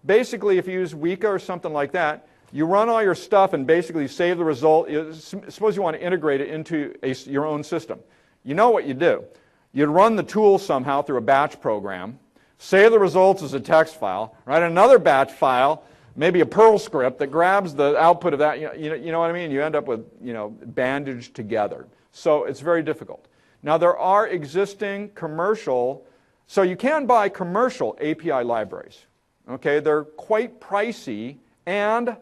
basically if you use Weka or something like that, you run all your stuff and basically save the result. Suppose you want to integrate it into your own system. You know what you do. You'd run the tool somehow through a batch program, save the results as a text file, write another batch file, maybe a Perl script that grabs the output of that. You know what I mean? You end up with bandaged together. So it's very difficult. Now there are existing commercial, so you can buy commercial API libraries. Okay, they're quite pricey, and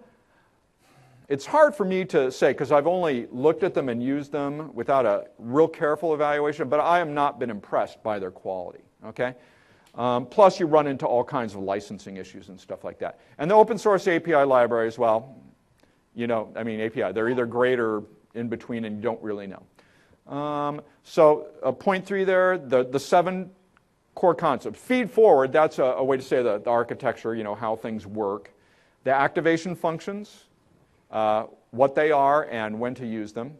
it's hard for me to say because I've only looked at them and used them without a real careful evaluation, but I have not been impressed by their quality. Okay. Plus, you run into all kinds of licensing issues and stuff like that. And the open source API libraries, well, API, they're either great or in between, and you don't really know. So point 3 there, the 7 core concepts. Feed forward, that's a way to say the architecture, how things work. The activation functions, what they are and when to use them.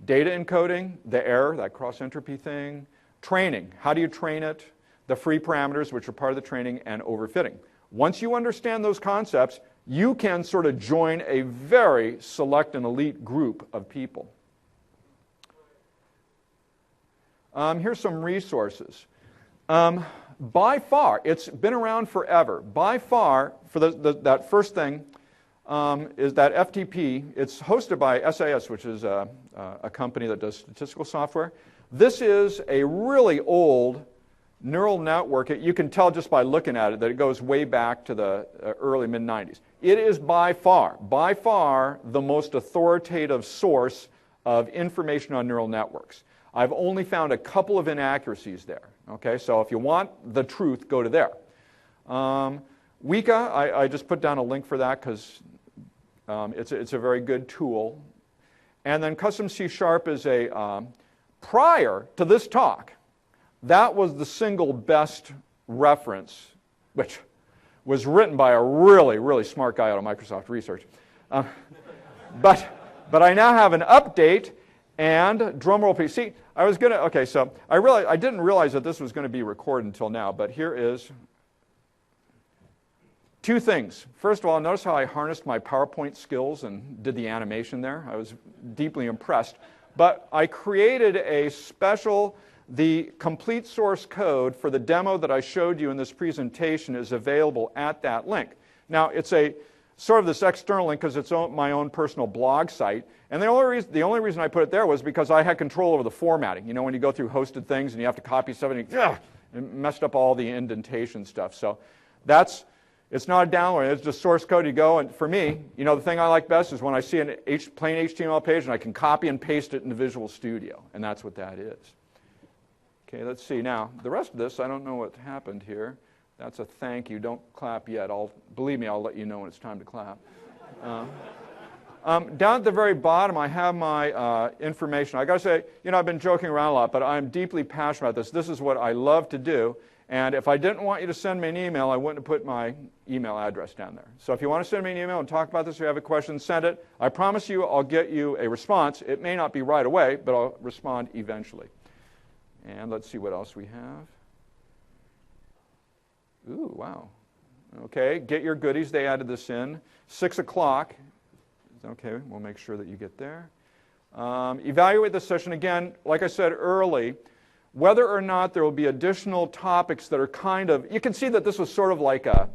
Data encoding, the error, that cross-entropy thing. Training, how do you train it? The free parameters, which are part of the training, and overfitting. Once you understand those concepts, you can sort of join a very select and elite group of people. Here's some resources. By far, it's been around forever. By far, for that first thing, is that FTP. It's hosted by SAS, which is a company that does statistical software. This is a really old neural network. You can tell just by looking at it that it goes way back to the early mid-90s. It is by far the most authoritative source of information on neural networks. I've only found a couple of inaccuracies there. Okay, so if you want the truth, go to there. Weka, I just put down a link for that because it's a very good tool. And then Custom C# is a, prior to this talk, that was the single best reference, which was written by a really, really smart guy out of Microsoft Research. But I now have an update, and drumroll please. See, I was going to, okay, so I didn't realize that this was going to be recorded until now, but here is 2 things. First of all, notice how I harnessed my PowerPoint skills and did the animation there. I was deeply impressed. But I created a special, the complete source code for the demo that I showed you in this presentation is available at that link. Now, it's a sort of this external link because it's my own personal blog site. And the only reason I put it there was because I had control over the formatting. You know, when you go through hosted things and you have to copy something, it messed up all the indentation stuff. So it's not a download, it's just source code. You go, and for me, the thing I like best is when I see a plain HTML page and I can copy and paste it into Visual Studio, and that's what that is. Okay, let's see. Now, the rest of this, I don't know what happened here. That's a thank you. Don't clap yet. Believe me, I'll let you know when it's time to clap. Down at the very bottom, I have my information. I got to say, I've been joking around a lot, but I'm deeply passionate about this. This is what I love to do. And if I didn't want you to send me an email, I wouldn't have put my email address down there. So if you want to send me an email and talk about this, if you have a question, send it. I promise you I'll get you a response. It may not be right away, but I'll respond eventually. And let's see what else we have. Ooh, wow. Okay, get your goodies. They added this in. 6 o'clock. Okay, we'll make sure that you get there. Evaluate the session. Again, like I said early, whether or not there will be additional topics that are kind of, you can see that this was sort of like a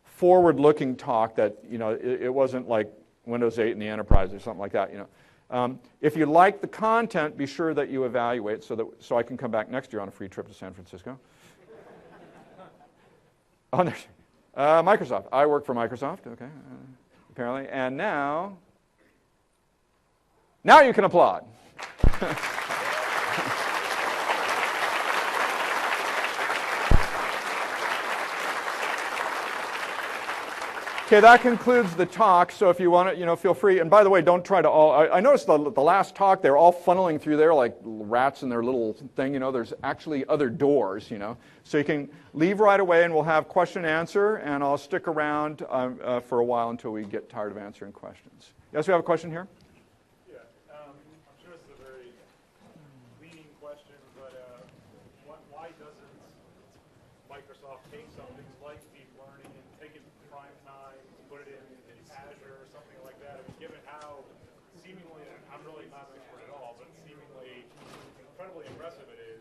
forward-looking talk that, it wasn't like Windows 8 in the enterprise or something like that, If you like the content, be sure that you evaluate so I can come back next year on a free trip to San Francisco. Microsoft. I work for Microsoft, okay, apparently. And now you can applaud. Okay, that concludes the talk, so if you want to, feel free. And by the way, don't try to I noticed the last talk, they're all funneling through there like rats in their little thing, there's actually other doors, So you can leave right away and we'll have question and answer, and I'll stick around for a while until we get tired of answering questions. Yes, we have a question here? Yeah, I'm sure this is a Microsoft take something like deep learning and take it to prime time, put it in Azure or something like that? I mean, given how seemingly, I'm really not an expert at all, but seemingly incredibly impressive it is,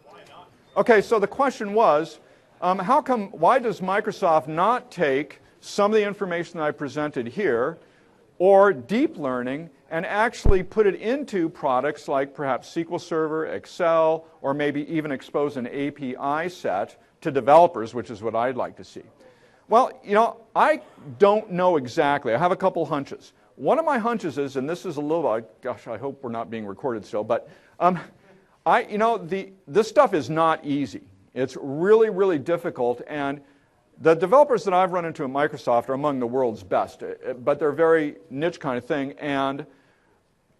why not? Okay, so the question was, why does Microsoft not take some of the information that I presented here, or deep learning, and actually put it into products like perhaps SQL Server, Excel, or maybe even expose an API set to developers, which is what I'd like to see? Well, I don't know exactly. I have a couple hunches. One of my hunches is, and this is a little, gosh, I hope we're not being recorded still, but this stuff is not easy. It's really, really difficult, and the developers that I've run into at Microsoft are among the world's best, but they're very niche kind of thing. And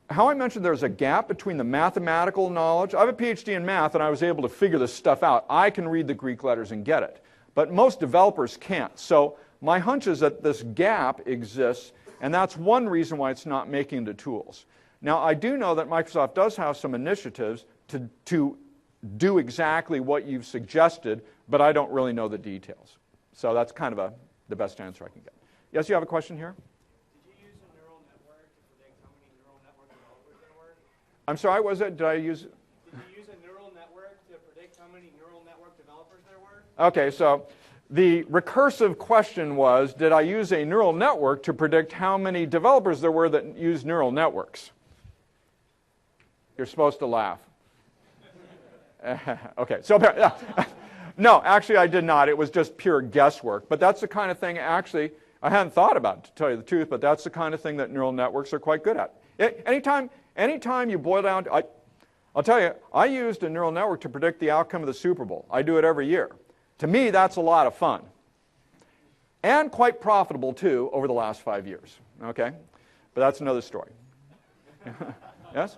how I mentioned there's a gap between the mathematical knowledge. I have a PhD in math, and I was able to figure this stuff out. I can read the Greek letters and get it, but most developers can't. So my hunch is that this gap exists, and that's one reason why it's not making the tools. Now, I do know that Microsoft does have some initiatives to do exactly what you've suggested, but I don't really know the details. So that's kind of the best answer I can get. Yes, you have a question here? Did you use a neural network to predict how many neural network developers there were? I'm sorry, did I use? Did you use a neural network to predict how many neural network developers there were? Okay, so the recursive question was, did I use a neural network to predict how many developers there were that use neural networks? You're supposed to laugh. Okay, so no, actually I did not. It was just pure guesswork. But that's the kind of thing, actually, I hadn't thought about, to tell you the truth, but that's the kind of thing that neural networks are quite good at. Anytime you boil down, I'll tell you, I used a neural network to predict the outcome of the Super Bowl. I do it every year. To me, that's a lot of fun. And quite profitable, too, over the last 5 years. Okay? But that's another story. Yes?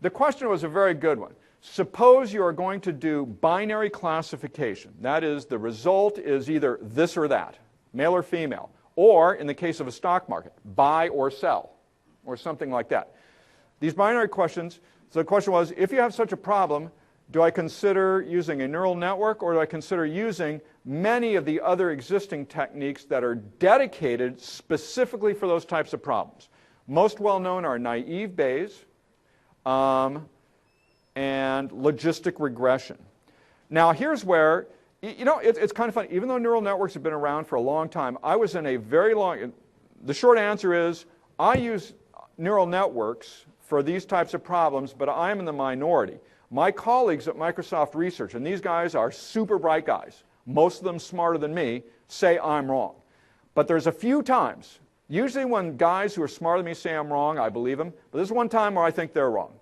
The question was a very good one. Suppose you are going to do binary classification. That is, the result is either this or that, male or female. Or, in the case of a stock market, buy or sell, or something like that. These binary questions, so the question was, if you have such a problem, do I consider using a neural network, or do I consider using many of the other existing techniques that are dedicated specifically for those types of problems? Most well known are naive Bayes, and logistic regression. Now, here's where, it's kind of funny. Even though neural networks have been around for a long time, I was in a very long, the short answer is, I use neural networks for these types of problems, but I am in the minority. My colleagues at Microsoft Research, and these guys are super bright guys, most of them smarter than me, say I'm wrong. But there's a few times, usually when guys who are smarter than me say I'm wrong, I believe them. But there's one time where I think they're wrong.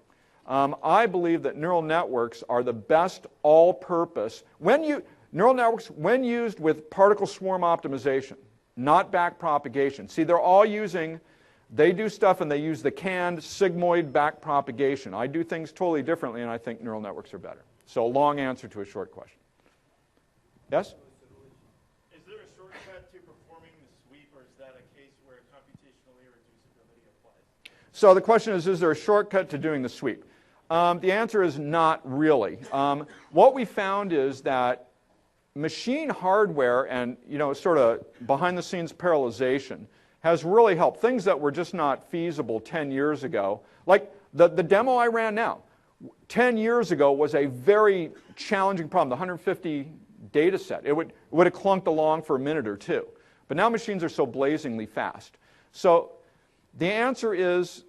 I believe that neural networks are the best all-purpose. Neural networks, when used with particle swarm optimization, not backpropagation. See, they're all they do stuff and they use the canned sigmoid backpropagation. I do things totally differently, and I think neural networks are better. So a long answer to a short question. Yes? Is there a shortcut to performing the sweep, or is that a case where computational irreducibility applies? So the question is there a shortcut to doing the sweep? The answer is not really. What we found is that machine hardware and sort of behind-the-scenes parallelization has really helped. Things that were just not feasible 10 years ago, like the demo I ran now, 10 years ago was a very challenging problem, the 150 data set. It would have clunked along for a minute or two. But now machines are so blazingly fast. So the answer is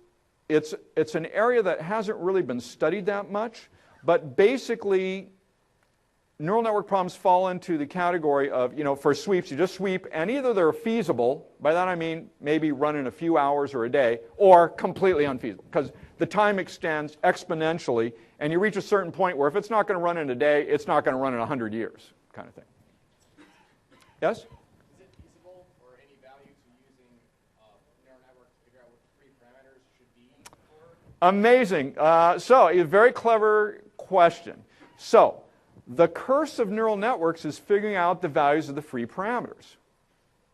it's an area that hasn't really been studied that much, but basically neural network problems fall into the category of, for sweeps, you just sweep, and either they're feasible, by that I mean maybe run in a few hours or a day, or completely unfeasible, because the time extends exponentially, and you reach a certain point where if it's not going to run in a day, it's not going to run in 100 years, kind of thing. Yes? Is it feasible or any value to using neural network to figure out what the free parameters should be for? Amazing. So, a very clever question. So, the curse of neural networks is figuring out the values of the free parameters,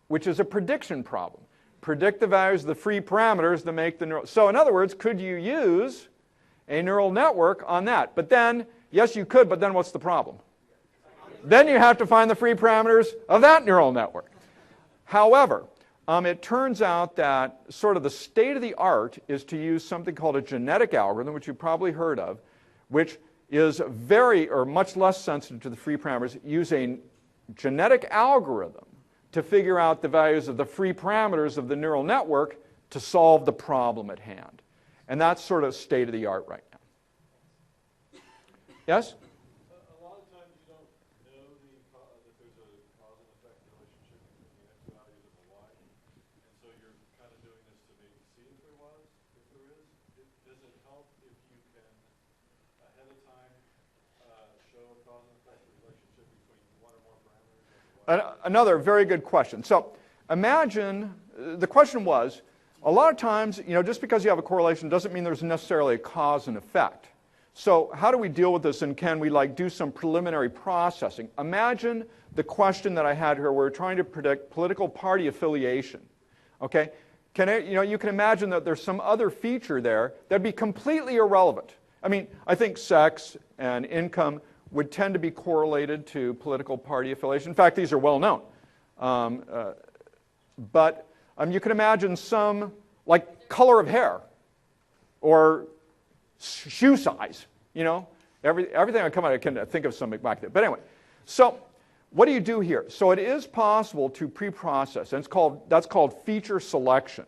which is a prediction problem. predict the values of the free parameters that make the neural. So in other words, could you use a neural network on that? But then, yes, you could, but then what's the problem? Then you have to find the free parameters of that neural network. However, it turns out that sort of the state of the art is to use something called a genetic algorithm, which you've probably heard of, which is very or much less sensitive to the free parameters. Use a genetic algorithm to figure out the values of the free parameters of the neural network to solve the problem at hand. And that's sort of state of the art right now. Yes? A lot of times you don't know that there's a cause and effect relationship between the X values and the Y. And so you're kind of doing this to maybe see if there was, if there is. Does it help if you can, ahead of time, show a cause and effect relationship between one or more parameters? Another very good question. So imagine, the question was, a lot of times, just because you have a correlation doesn't mean there's necessarily a cause and effect. So how do we deal with this, and can we do some preliminary processing? Imagine the question that I had here. We're trying to predict political party affiliation. Okay? You can imagine that there's some other feature there that'd be completely irrelevant. I mean, I think sex and income would tend to be correlated to political party affiliation. In fact, these are well known. But you can imagine some, like color of hair or shoe size, everything I come out, I can think of something like that. But anyway, so what do you do here? So it is possible to pre-process, and that's called feature selection.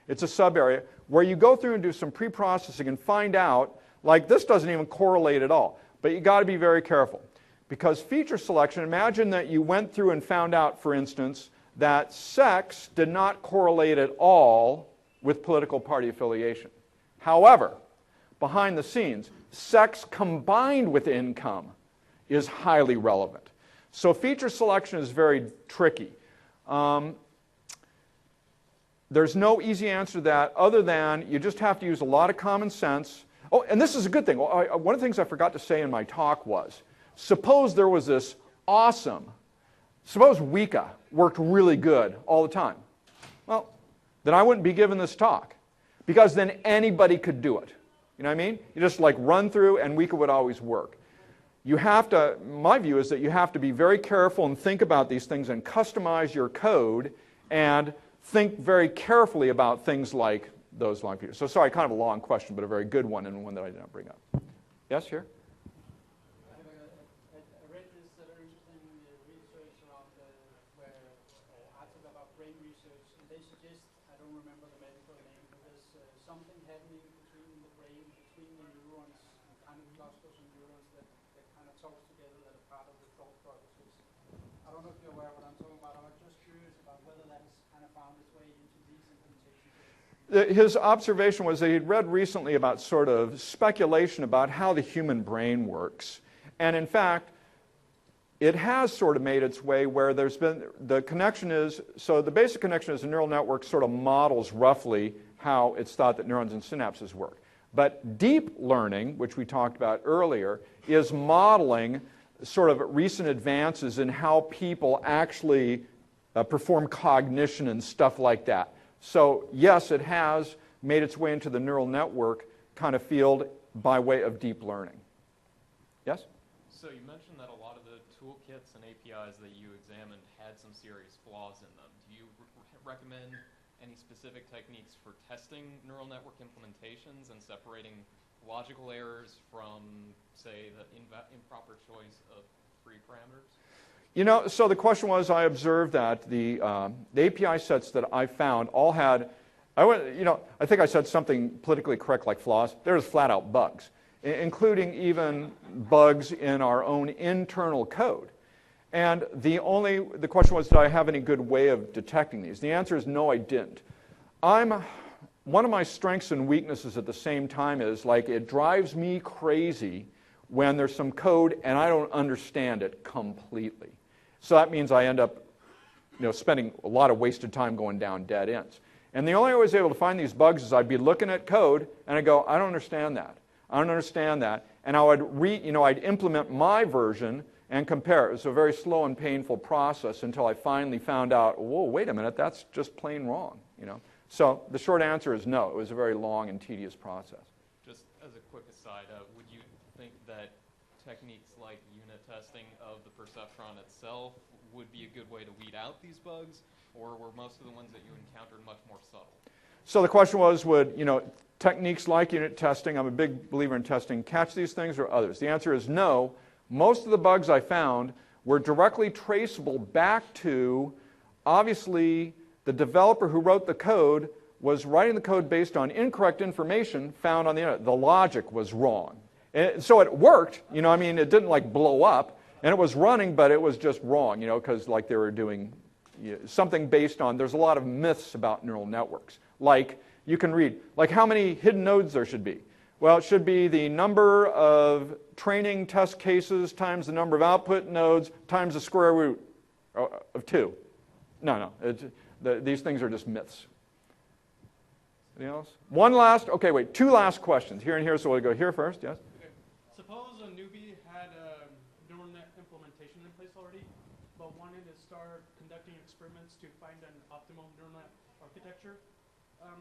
It's a sub-area where you go through and do some pre-processing and find out, this doesn't even correlate at all. But you've got to be very careful. Because feature selection, imagine that you went through and found out, for instance, that sex did not correlate at all with political party affiliation. However, behind the scenes, sex combined with income is highly relevant. So feature selection is very tricky. There's no easy answer to that other than you just have to use a lot of common sense. Oh, and this is a good thing. One of the things I forgot to say in my talk was, suppose there was this suppose Weka worked really good all the time. Well, then I wouldn't be giving this talk, because then anybody could do it. You know what I mean? You just run through and Weka would always work. You have to, my view is that you have to be very careful and think about these things and customize your code and think very carefully about things like those long features. So sorry, kind of a long question, but a very good one, and one that I did not bring up. Yes, here? I read this very interesting research around where article about brain research, and they suggest, I don't remember the medical name, but there's something happening between the brain, between the neurons, kind of clusters of neurons that kind of talks together that are part of the thought processes. I don't know if you're aware of what I'm talking about. I'm just curious about whether that has kind of found its way into these implementations. His observation was that he'd read recently about sort of speculation about how the human brain works. And in fact, it has sort of made its way where there's been, the connection is, so the basic connection is a neural network sort of models roughly how it's thought that neurons and synapses work. But deep learning, which we talked about earlier, is modeling sort of recent advances in how people actually perform cognition and stuff like that. So yes, it has made its way into the neural network kind of field by way of deep learning. Yes? So you mentioned that a lot of the toolkits and APIs that you examined had some serious flaws in them. Do you recommend any specific techniques for testing neural network implementations and separating logical errors from, say, the improper choice of free parameters? So the question was, I observed that the API sets that I found all had, I think I said something politically correct like flaws. There's flat out bugs, including even bugs in our own internal code. And the question was, did I have any good way of detecting these? The answer is no, I didn't. One of my strengths and weaknesses at the same time is, it drives me crazy when there's some code and I don't understand it completely. So that means I end up spending a lot of wasted time going down dead ends. And the only way I was able to find these bugs is I'd be looking at code and I'd go, I don't understand that. I don't understand that. And I would I'd implement my version and compare. It was a very slow and painful process until I finally found out, whoa, wait a minute, that's just plain wrong. So the short answer is no. It was a very long and tedious process. Just as a quick aside, would you think that techniques like unit testing of the perceptron itself would be a good way to weed out these bugs, or were most of the ones that you encountered much more subtle? So the question was, would techniques like unit testing, I'm a big believer in testing, catch these things or others? The answer is no. Most of the bugs I found were directly traceable back to, obviously, the developer who wrote the code was writing the code based on incorrect information found on the internet. The logic was wrong. And so it worked, it didn't like blow up, and it was running, but it was just wrong, because like they were doing something based on, there's a lot of myths about neural networks. Like, you can read, like how many hidden nodes there should be. Well, it should be the number of training test cases times the number of output nodes times the square root of 2. No. These things are just myths. Anything else? Two last questions. Here and here, so we'll go here first, yes? Okay. Suppose a newbie had a neural net implementation in place already, but wanted to start conducting experiments to find an optimal neural net architecture.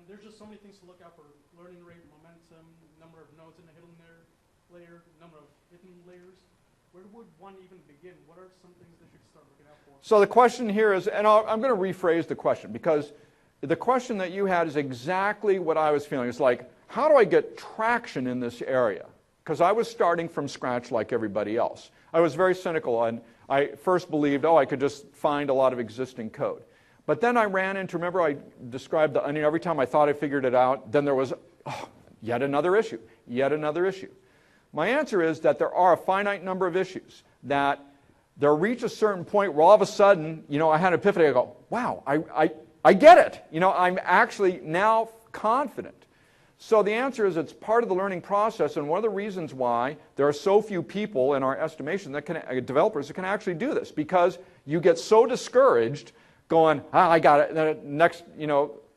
There's just so many things to look out for: learning rate, momentum, number of nodes in a hidden layer, number of hidden layers. Where would one even begin? What are some things they should start looking out for? So the question here is, and I'm going to rephrase the question, because the question that you had is exactly what I was feeling. It's like, how do I get traction in this area? Because I was starting from scratch like everybody else. I was very cynical, and I first believed, I could just find a lot of existing code. But then I ran into, remember I described the onion, every time I thought I figured it out, then there was yet another issue, yet another issue. My answer is that there are a finite number of issues that they'll reach a certain point where all of a sudden, I had an epiphany. I go, wow, I get it. I'm actually now confident. So the answer is it's part of the learning process, and one of the reasons why there are so few people in our estimation developers that can actually do this, because you get so discouraged going, I got it. Then next,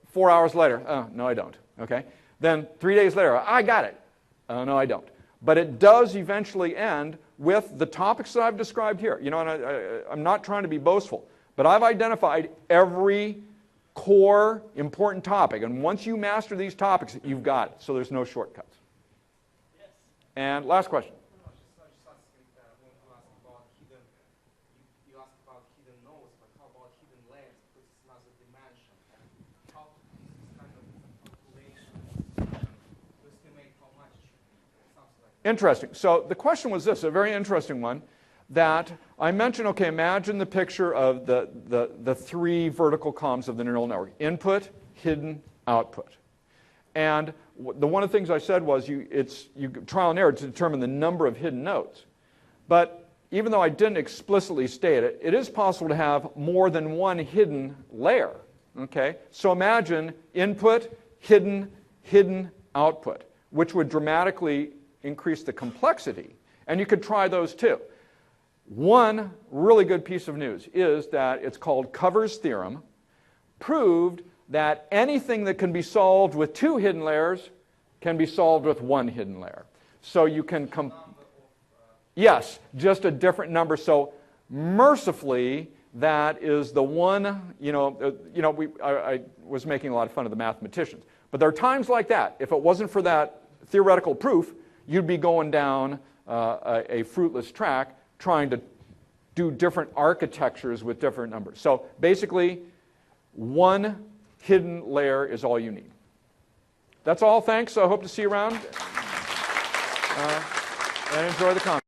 4 hours later, no, I don't. Okay. Then 3 days later, I got it. No, I don't. But it does eventually end with the topics that I've described here. And I'm not trying to be boastful, but I've identified every core important topic. And once you master these topics, you've got it. So there's no shortcuts. Yes. And last question. You asked about hidden nodes, but how about hidden layers? Because it's another dimension. And how to do this kind of calculation to estimate how much it should be, something like that. Interesting. So the question was this, a very interesting one, that I mentioned, imagine the picture of the 3 vertical columns of the neural network: input, hidden, output. And one of the things I said was you trial and error to determine the number of hidden nodes. But even though I didn't explicitly state it, it is possible to have more than one hidden layer. Okay? So imagine input, hidden, output, which would dramatically increase the complexity. And you could try those too. One really good piece of news is that it's called Cover's theorem, proved that anything that can be solved with 2 hidden layers can be solved with 1 hidden layer. So you can yes, just a different number. So mercifully, that is the one, I was making a lot of fun of the mathematicians. But there are times like that. If it wasn't for that theoretical proof, you'd be going down a fruitless track trying to do different architectures with different numbers. So basically, 1 hidden layer is all you need. That's all. Thanks. I hope to see you around. And enjoy the conference.